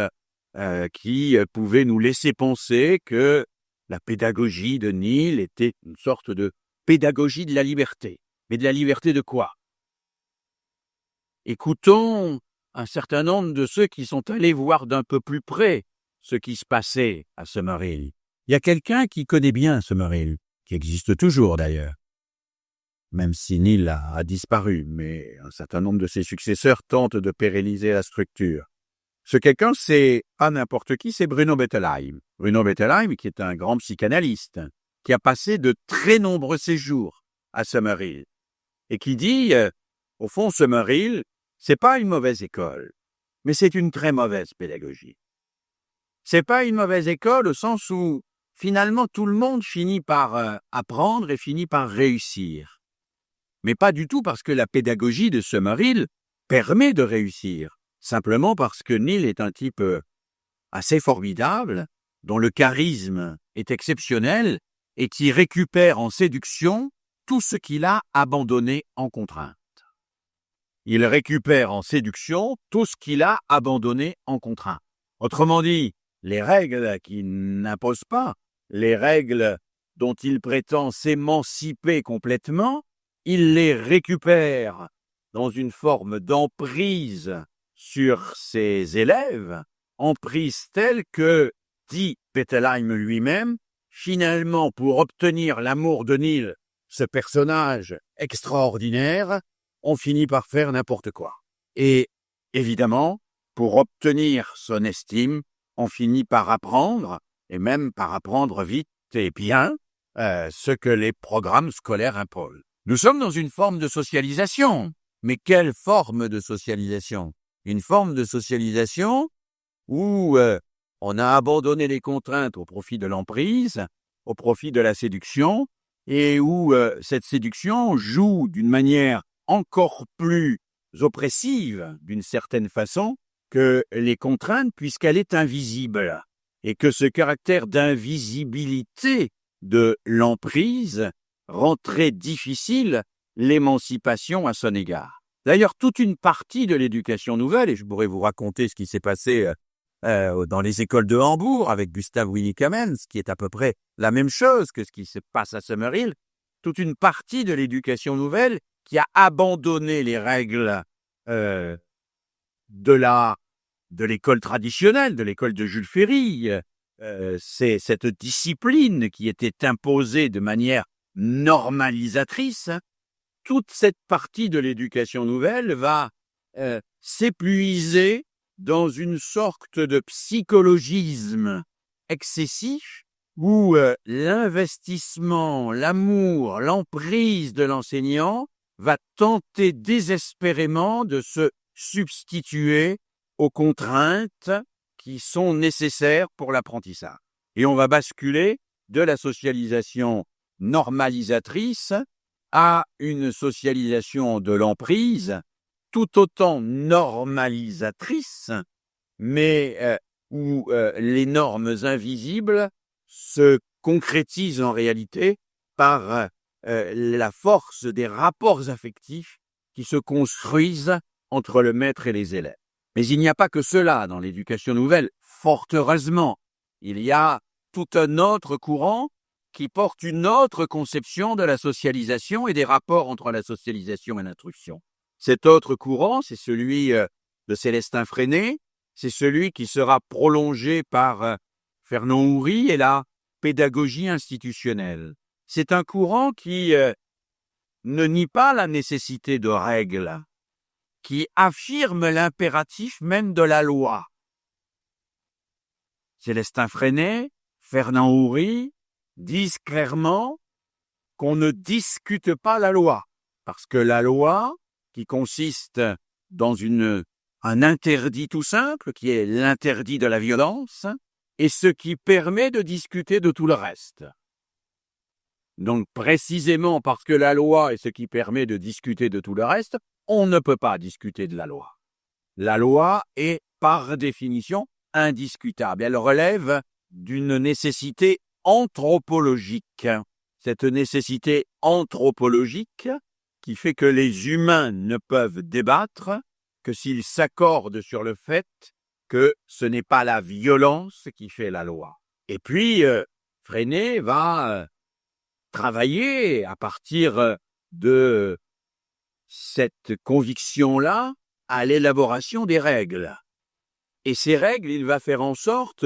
qui pouvait nous laisser penser que la pédagogie de Neil était une sorte de pédagogie de la liberté. Mais de la liberté de quoi? Écoutons un certain nombre de ceux qui sont allés voir d'un peu plus près ce qui se passait à Summerhill. Il y a quelqu'un qui connaît bien Summerhill, qui existe toujours d'ailleurs, même si Neil a disparu, mais un certain nombre de ses successeurs tentent de pérenniser la structure. Ce quelqu'un, c'est pas n'importe qui, c'est Bruno Bettelheim. Bruno Bettelheim, qui est un grand psychanalyste, qui a passé de très nombreux séjours à Summerhill, et qui dit, au fond, Summerhill, c'est pas une mauvaise école, mais c'est une très mauvaise pédagogie. C'est pas une mauvaise école au sens où, finalement, tout le monde finit par apprendre et finit par réussir. Mais pas du tout parce que la pédagogie de Summerhill permet de réussir, simplement parce que Neil est un type assez formidable, dont le charisme est exceptionnel et qui récupère en séduction tout ce qu'il a abandonné en contrainte. Il récupère en séduction tout ce qu'il a abandonné en contrainte. Autrement dit, les règles qu'il n'impose pas, les règles dont il prétend s'émanciper complètement, il les récupère dans une forme d'emprise sur ses élèves, emprise telle que, dit Bettelheim lui-même, finalement, pour obtenir l'amour de Neil, ce personnage extraordinaire, on finit par faire n'importe quoi. Et évidemment, pour obtenir son estime, on finit par apprendre, et même par apprendre vite et bien, ce que les programmes scolaires imposent. Nous sommes dans une forme de socialisation. Mais quelle forme de socialisation? Une forme de socialisation où on a abandonné les contraintes au profit de l'emprise, au profit de la séduction, et où cette séduction joue d'une manière encore plus oppressive, d'une certaine façon, que les contraintes, puisqu'elle est invisible, et que ce caractère d'invisibilité de l'emprise rend très difficile l'émancipation à son égard. D'ailleurs, toute une partie de l'éducation nouvelle, et je pourrais vous raconter ce qui s'est passé dans les écoles de Hambourg avec Gustav Willy Kamens, qui est à peu près la même chose que ce qui se passe à Summerhill, toute une partie de l'éducation nouvelle qui a abandonné les règles de l'école traditionnelle, de l'école de Jules Ferry. C'est cette discipline qui était imposée de manière normalisatrice. Toute cette partie de l'éducation nouvelle va s'épuiser dans une sorte de psychologisme excessif où l'investissement, l'amour, l'emprise de l'enseignant va tenter désespérément de se substituer aux contraintes qui sont nécessaires pour l'apprentissage. Et on va basculer de la socialisation normalisatrice à une socialisation de l'emprise tout autant normalisatrice, mais où les normes invisibles se concrétisent en réalité par la force des rapports affectifs qui se construisent entre le maître et les élèves. Mais il n'y a pas que cela dans l'éducation nouvelle, fort heureusement. Il y a tout un autre courant qui porte une autre conception de la socialisation et des rapports entre la socialisation et l'instruction. Cet autre courant, c'est celui de Célestin Freinet, c'est celui qui sera prolongé par Fernand Houry et la pédagogie institutionnelle. C'est un courant qui ne nie pas la nécessité de règles, qui affirme l'impératif même de la loi. Célestin Freinet, Fernand Houry disent clairement qu'on ne discute pas la loi, parce que la loi, qui consiste dans un interdit tout simple, qui est l'interdit de la violence, est ce qui permet de discuter de tout le reste. Donc précisément parce que la loi est ce qui permet de discuter de tout le reste, on ne peut pas discuter de la loi. La loi est par définition indiscutable. Elle relève d'une nécessité anthropologique. Cette nécessité anthropologique qui fait que les humains ne peuvent débattre que s'ils s'accordent sur le fait que ce n'est pas la violence qui fait la loi. Et puis, Freinet va travailler à partir de cette conviction-là à l'élaboration des règles. Et ces règles, il va faire en sorte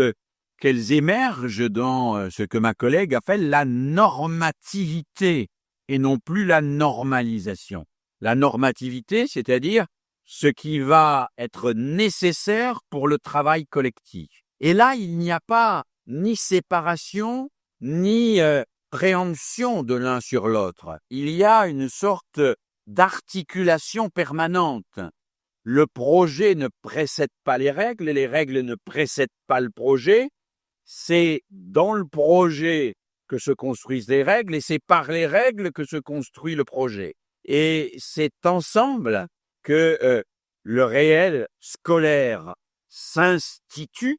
qu'elles émergent dans ce que ma collègue appelle la normativité et non plus la normalisation. La normativité, c'est-à-dire ce qui va être nécessaire pour le travail collectif. Et là, il n'y a pas ni séparation, ni préemption de l'un sur l'autre. Il y a une sorte d'articulation permanente. Le projet ne précède pas les règles ne précèdent pas le projet. C'est dans le projet que se construisent les règles et c'est par les règles que se construit le projet. Et c'est ensemble que le réel scolaire s'institue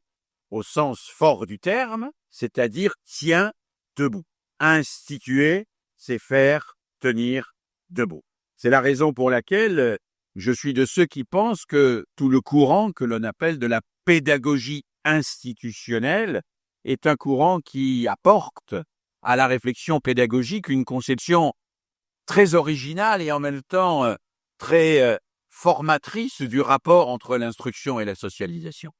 au sens fort du terme, c'est-à-dire tient debout. Instituer, c'est faire tenir debout. C'est la raison pour laquelle je suis de ceux qui pensent que tout le courant que l'on appelle de la pédagogie institutionnelle est un courant qui apporte à la réflexion pédagogique une conception très originale et en même temps très formatrice du rapport entre l'instruction et la socialisation.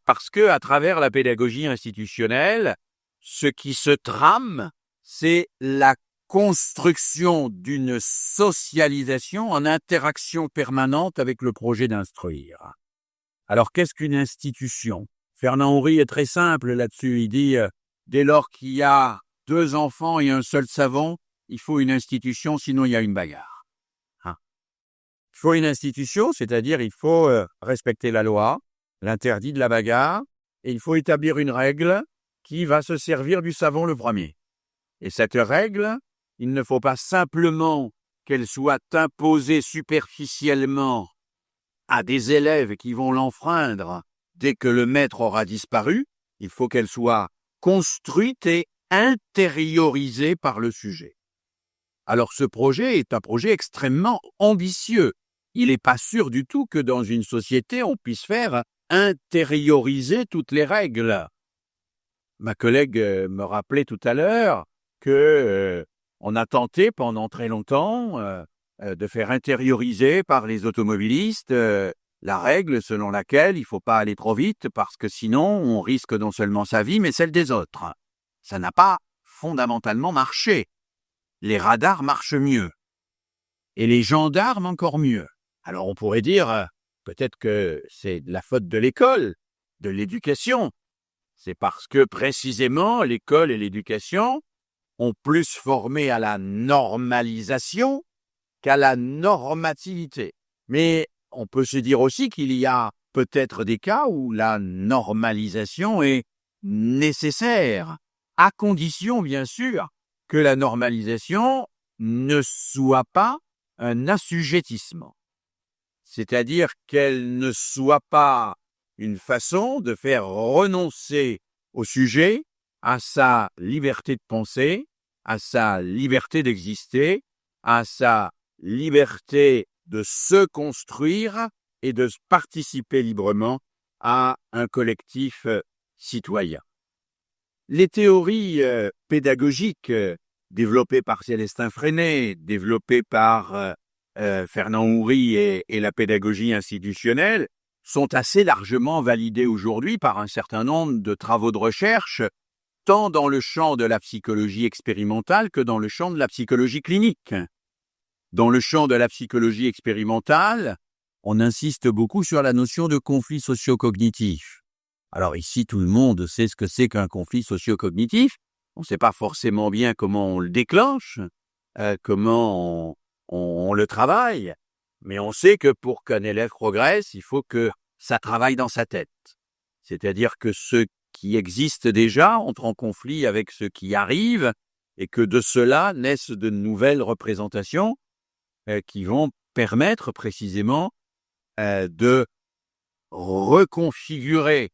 Parce que à travers la pédagogie institutionnelle, ce qui se trame, c'est la construction d'une socialisation en interaction permanente avec le projet d'instruire. Alors, qu'est-ce qu'une institution? Fernand Houry est très simple là-dessus. Il dit, dès lors qu'il y a 2 enfants et un seul savon, il faut une institution, sinon il y a une bagarre. Il faut une institution, c'est-à-dire il faut respecter la loi, l'interdit de la bagarre, et il faut établir une règle qui va se servir du savon le premier. Et cette règle, il ne faut pas simplement qu'elle soit imposée superficiellement à des élèves qui vont l'enfreindre dès que le maître aura disparu, il faut qu'elle soit construite et intériorisée par le sujet. Alors ce projet est un projet extrêmement ambitieux. Il n'est pas sûr du tout que dans une société, on puisse faire intérioriser toutes les règles. Ma collègue me rappelait tout à l'heure que on a tenté pendant très longtemps de faire intérioriser par les automobilistes la règle selon laquelle il ne faut pas aller trop vite parce que sinon on risque non seulement sa vie mais celle des autres. Ça n'a pas fondamentalement marché. Les radars marchent mieux et les gendarmes encore mieux. Alors on pourrait dire peut-être que c'est de la faute de l'école, de l'éducation. C'est parce que précisément l'école et l'éducation ont plus formé à la normalisation qu'à la normativité. Mais on peut se dire aussi qu'il y a peut-être des cas où la normalisation est nécessaire, à condition bien sûr que la normalisation ne soit pas un assujettissement. C'est-à-dire qu'elle ne soit pas une façon de faire renoncer au sujet à sa liberté de penser, à sa liberté d'exister, à sa liberté de se construire et de participer librement à un collectif citoyen. Les théories pédagogiques développées par Célestin Freinet, développées par Fernand Houry et la pédagogie institutionnelle sont assez largement validées aujourd'hui par un certain nombre de travaux de recherche, tant dans le champ de la psychologie expérimentale que dans le champ de la psychologie clinique. Dans le champ de la psychologie expérimentale, on insiste beaucoup sur la notion de conflit socio-cognitif. Alors ici, tout le monde sait ce que c'est qu'un conflit socio-cognitif. On ne sait pas forcément bien comment on le déclenche, comment on le travaille, mais on sait que pour qu'un élève progresse, il faut que ça travaille dans sa tête. C'est-à-dire que ce qui existe déjà entre en conflit avec ce qui arrive et que de cela naissent de nouvelles représentations qui vont permettre précisément de reconfigurer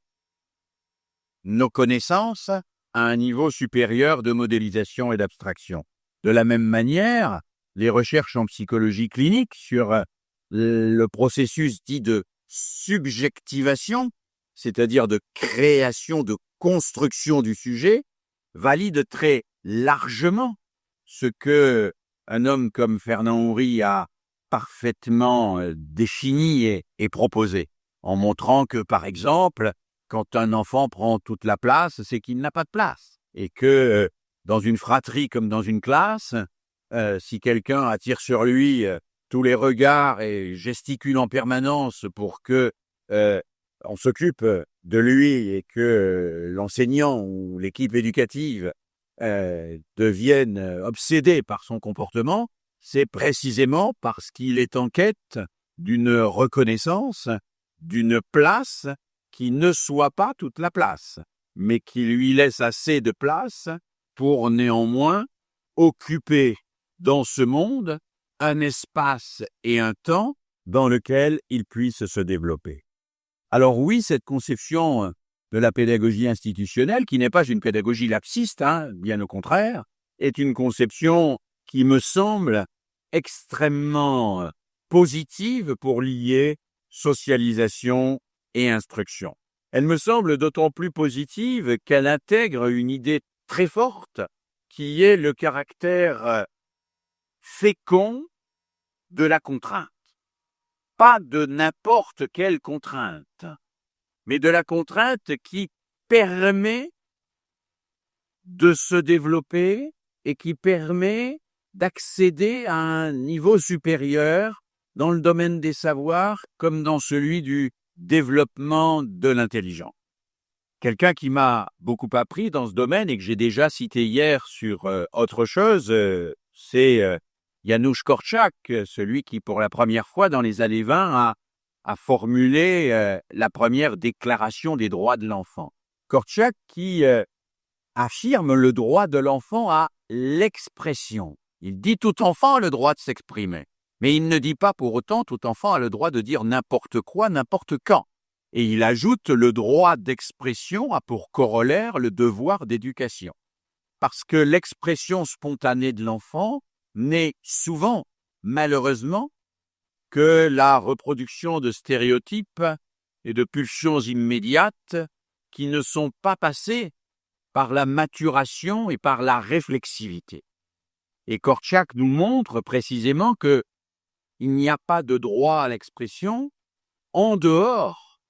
nos connaissances à un niveau supérieur de modélisation et d'abstraction. De la même manière, les recherches en psychologie clinique sur le processus dit de subjectivation, c'est-à-dire de création, de construction du sujet, valident très largement ce que un homme comme Fernand Houry a parfaitement défini et proposé, en montrant que, par exemple, quand un enfant prend toute la place, c'est qu'il n'a pas de place. Et que dans une fratrie comme dans une classe, si quelqu'un attire sur lui tous les regards et gesticule en permanence pour que on s'occupe de lui et que l'enseignant ou l'équipe éducative deviennent obsédés par son comportement, c'est précisément parce qu'il est en quête d'une reconnaissance, d'une place qui ne soit pas toute la place, mais qui lui laisse assez de place pour néanmoins occuper dans ce monde un espace et un temps dans lequel il puisse se développer. Alors oui, cette conception de la pédagogie institutionnelle, qui n'est pas une pédagogie laxiste, bien au contraire, est une conception qui me semble extrêmement positive pour lier socialisation et instruction. Elle me semble d'autant plus positive qu'elle intègre une idée très forte qui est le caractère fécond de la contrainte. Pas de n'importe quelle contrainte, mais de la contrainte qui permet de se développer et qui permet d'accéder à un niveau supérieur dans le domaine des savoirs comme dans celui du développement de l'intelligence. Quelqu'un qui m'a beaucoup appris dans ce domaine et que j'ai déjà cité hier sur autre chose, c'est Janusz Korczak, celui qui pour la première fois dans les années 20 a formulé la première déclaration des droits de l'enfant. Korczak qui affirme le droit de l'enfant à l'expression. Il dit tout enfant a le droit de s'exprimer, mais il ne dit pas pour autant tout enfant a le droit de dire n'importe quoi, n'importe quand. Et il ajoute le droit d'expression a pour corollaire le devoir d'éducation. Parce que l'expression spontanée de l'enfant n'est souvent, malheureusement, que la reproduction de stéréotypes et de pulsions immédiates qui ne sont pas passées par la maturation et par la réflexivité. Et Korczak nous montre précisément que il n'y a pas de droit à l'expression en dehors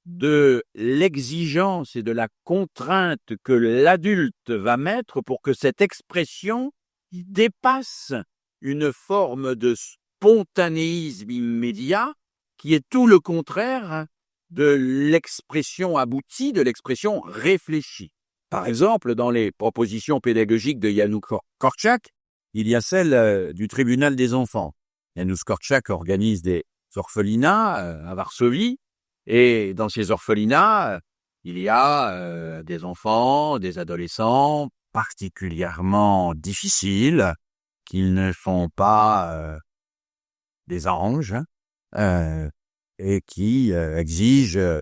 de l'exigence et de la contrainte que l'adulte va mettre pour que cette expression dépasse une forme de spontanéisme immédiat qui est tout le contraire de l'expression aboutie, de l'expression réfléchie. Par exemple, dans les propositions pédagogiques de Janusz Korczak, il y a celle du tribunal des enfants. Janusz Korczak organise des orphelinats à Varsovie, et dans ces orphelinats, il y a des enfants, des adolescents particulièrement difficiles, qui ne font pas des anges, et qui exigent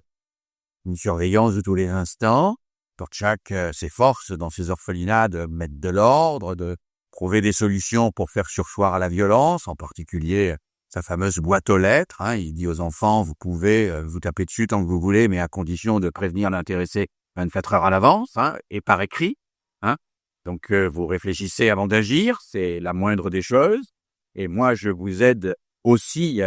une surveillance de tous les instants. Korczak s'efforce dans ces orphelinats de mettre de l'ordre, de trouver des solutions pour faire surseoir à la violence, en particulier sa fameuse boîte aux lettres. Il dit aux enfants, vous pouvez vous taper dessus tant que vous voulez, mais à condition de prévenir l'intéressé 24 heures à l'avance, et par écrit. Donc vous réfléchissez avant d'agir, c'est la moindre des choses. Et moi, je vous aide aussi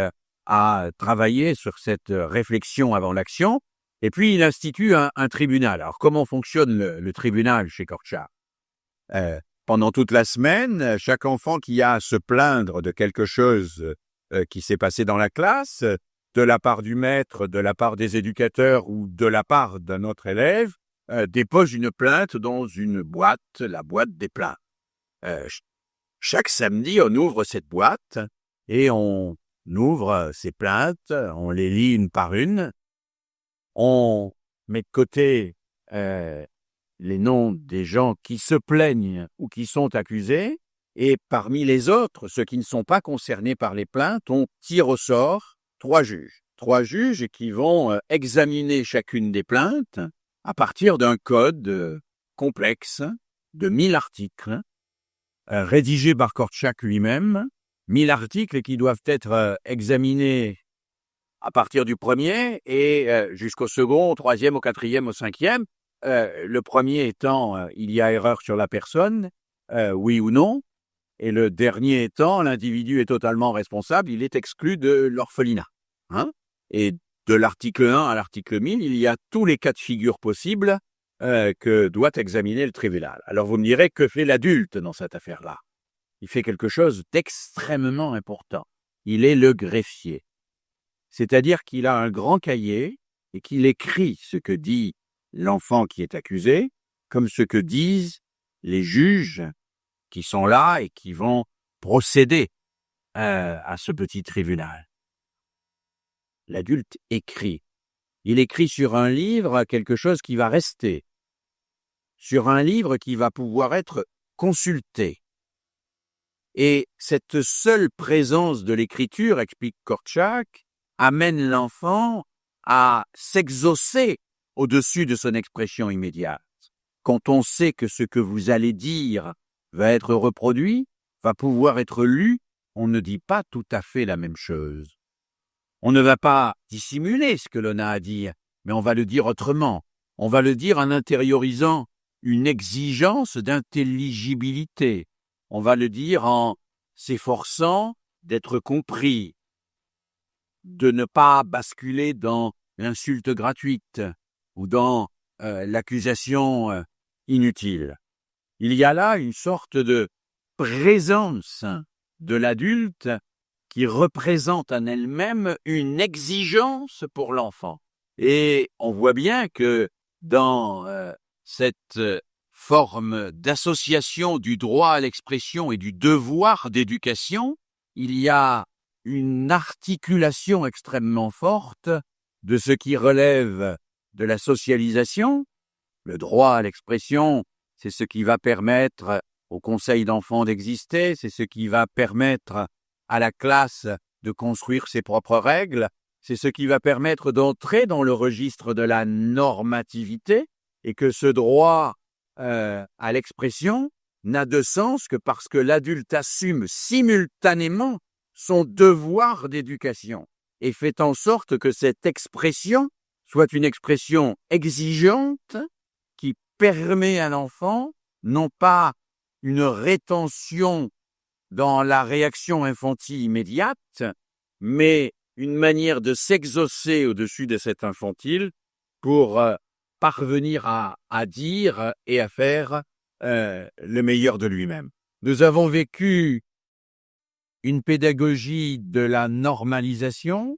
à travailler sur cette réflexion avant l'action. Et puis, il institue un tribunal. Alors, comment fonctionne le tribunal chez Korczak ? Pendant toute la semaine, chaque enfant qui a à se plaindre de quelque chose qui s'est passé dans la classe, de la part du maître, de la part des éducateurs ou de la part d'un autre élève, dépose une plainte dans une boîte, la boîte des plaintes. Chaque samedi, on ouvre cette boîte et on ouvre ces plaintes, on les lit une par une, on met de côté les noms des gens qui se plaignent ou qui sont accusés, et parmi les autres, ceux qui ne sont pas concernés par les plaintes, on tire au sort 3 juges. 3 juges qui vont examiner chacune des plaintes à partir d'un code complexe de 1000 articles, rédigé par Kortchak lui-même, 1000 articles qui doivent être examinés à partir du premier et jusqu'au second, au troisième, au quatrième, au cinquième. Le premier étant il y a erreur sur la personne, oui ou non, et le dernier étant l'individu est totalement responsable, il est exclu de l'orphelinat. Et de l'article 1 à l'article 1000, il y a tous les cas de figure possibles que doit examiner le tribunal. Alors vous me direz, que fait l'adulte dans cette affaire-là? Il fait quelque chose d'extrêmement important. Il est le greffier. C'est-à-dire qu'il a un grand cahier et qu'il écrit ce que dit l'enfant qui est accusé, comme ce que disent les juges qui sont là et qui vont procéder à ce petit tribunal. L'adulte écrit. Il écrit sur un livre quelque chose qui va rester, sur un livre qui va pouvoir être consulté. Et cette seule présence de l'écriture, explique Kortchak, amène l'enfant à s'exaucer au-dessus de son expression immédiate. Quand on sait que ce que vous allez dire va être reproduit, va pouvoir être lu, on ne dit pas tout à fait la même chose. On ne va pas dissimuler ce que l'on a à dire, mais on va le dire autrement. On va le dire en intériorisant une exigence d'intelligibilité. On va le dire en s'efforçant d'être compris, de ne pas basculer dans l'insulte gratuite ou dans l'accusation inutile. Il y a là une sorte de présence de l'adulte qui représente en elle-même une exigence pour l'enfant. Et on voit bien que dans cette forme d'association du droit à l'expression et du devoir d'éducation, il y a une articulation extrêmement forte de ce qui relève de la socialisation. Le droit à l'expression, c'est ce qui va permettre au conseil d'enfants d'exister, c'est ce qui va permettre à la classe de construire ses propres règles, c'est ce qui va permettre d'entrer dans le registre de la normativité, et que ce droit à l'expression n'a de sens que parce que l'adulte assume simultanément son devoir d'éducation et fait en sorte que cette expression soit une expression exigeante qui permet à l'enfant non pas une rétention dans la réaction infantile immédiate, mais une manière de s'exaucer au-dessus de cette infantile pour parvenir à dire et à faire le meilleur de lui-même. Nous avons vécu une pédagogie de la normalisation.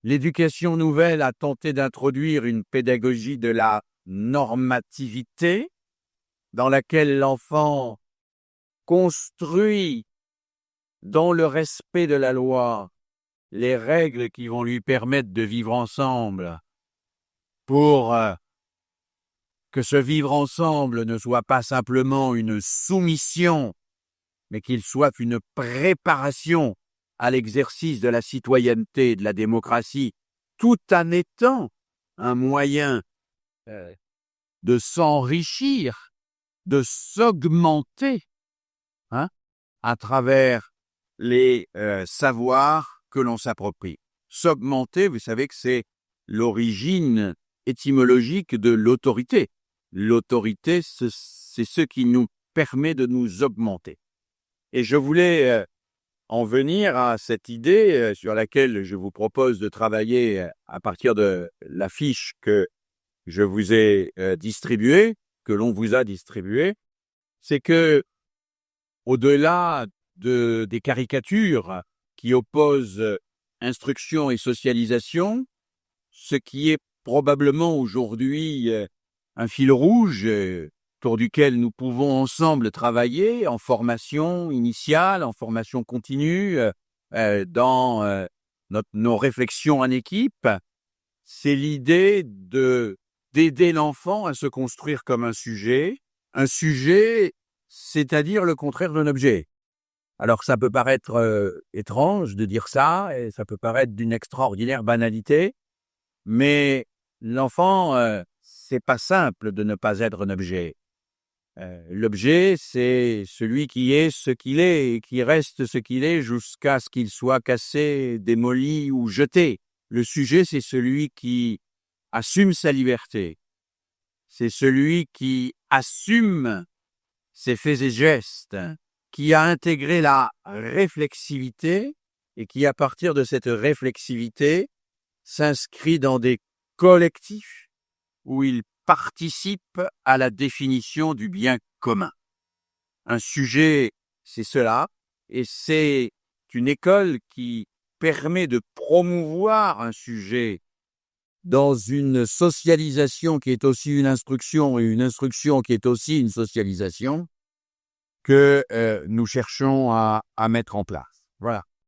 L'éducation nouvelle a tenté d'introduire une pédagogie de la normativité, dans laquelle l'enfant construit dans le respect de la loi les règles qui vont lui permettre de vivre ensemble pour que ce vivre ensemble ne soit pas simplement une soumission, mais qu'il soit une préparation à l'exercice de la citoyenneté et de la démocratie, tout en étant un moyen de s'enrichir, de s'augmenter à travers les savoirs que l'on s'approprie. S'augmenter, vous savez que c'est l'origine étymologique de l'autorité. L'autorité, c'est ce qui nous permet de nous augmenter. Et je voulais en venir à cette idée sur laquelle je vous propose de travailler à partir de la fiche que je vous ai distribuée, que l'on vous a distribuée, c'est que au-delà des caricatures qui opposent instruction et socialisation, ce qui est probablement aujourd'hui un fil rouge autour duquel nous pouvons ensemble travailler en formation initiale, en formation continue, dans nos réflexions en équipe, c'est l'idée de d'aider l'enfant à se construire comme un sujet, c'est-à-dire le contraire d'un objet. Alors ça peut paraître étrange de dire ça, et ça peut paraître d'une extraordinaire banalité, mais l'enfant, c'est pas simple de ne pas être un objet. L'objet, c'est celui qui est ce qu'il est et qui reste ce qu'il est jusqu'à ce qu'il soit cassé, démoli ou jeté. Le sujet, c'est celui qui assume sa liberté. C'est celui qui assume ses faits et gestes, qui a intégré la réflexivité et qui, à partir de cette réflexivité, s'inscrit dans des collectifs où il participe à la définition du bien commun. Un sujet, c'est cela, et c'est une école qui permet de promouvoir un sujet dans une socialisation qui est aussi une instruction et une instruction qui est aussi une socialisation que nous cherchons à mettre en place. Voilà.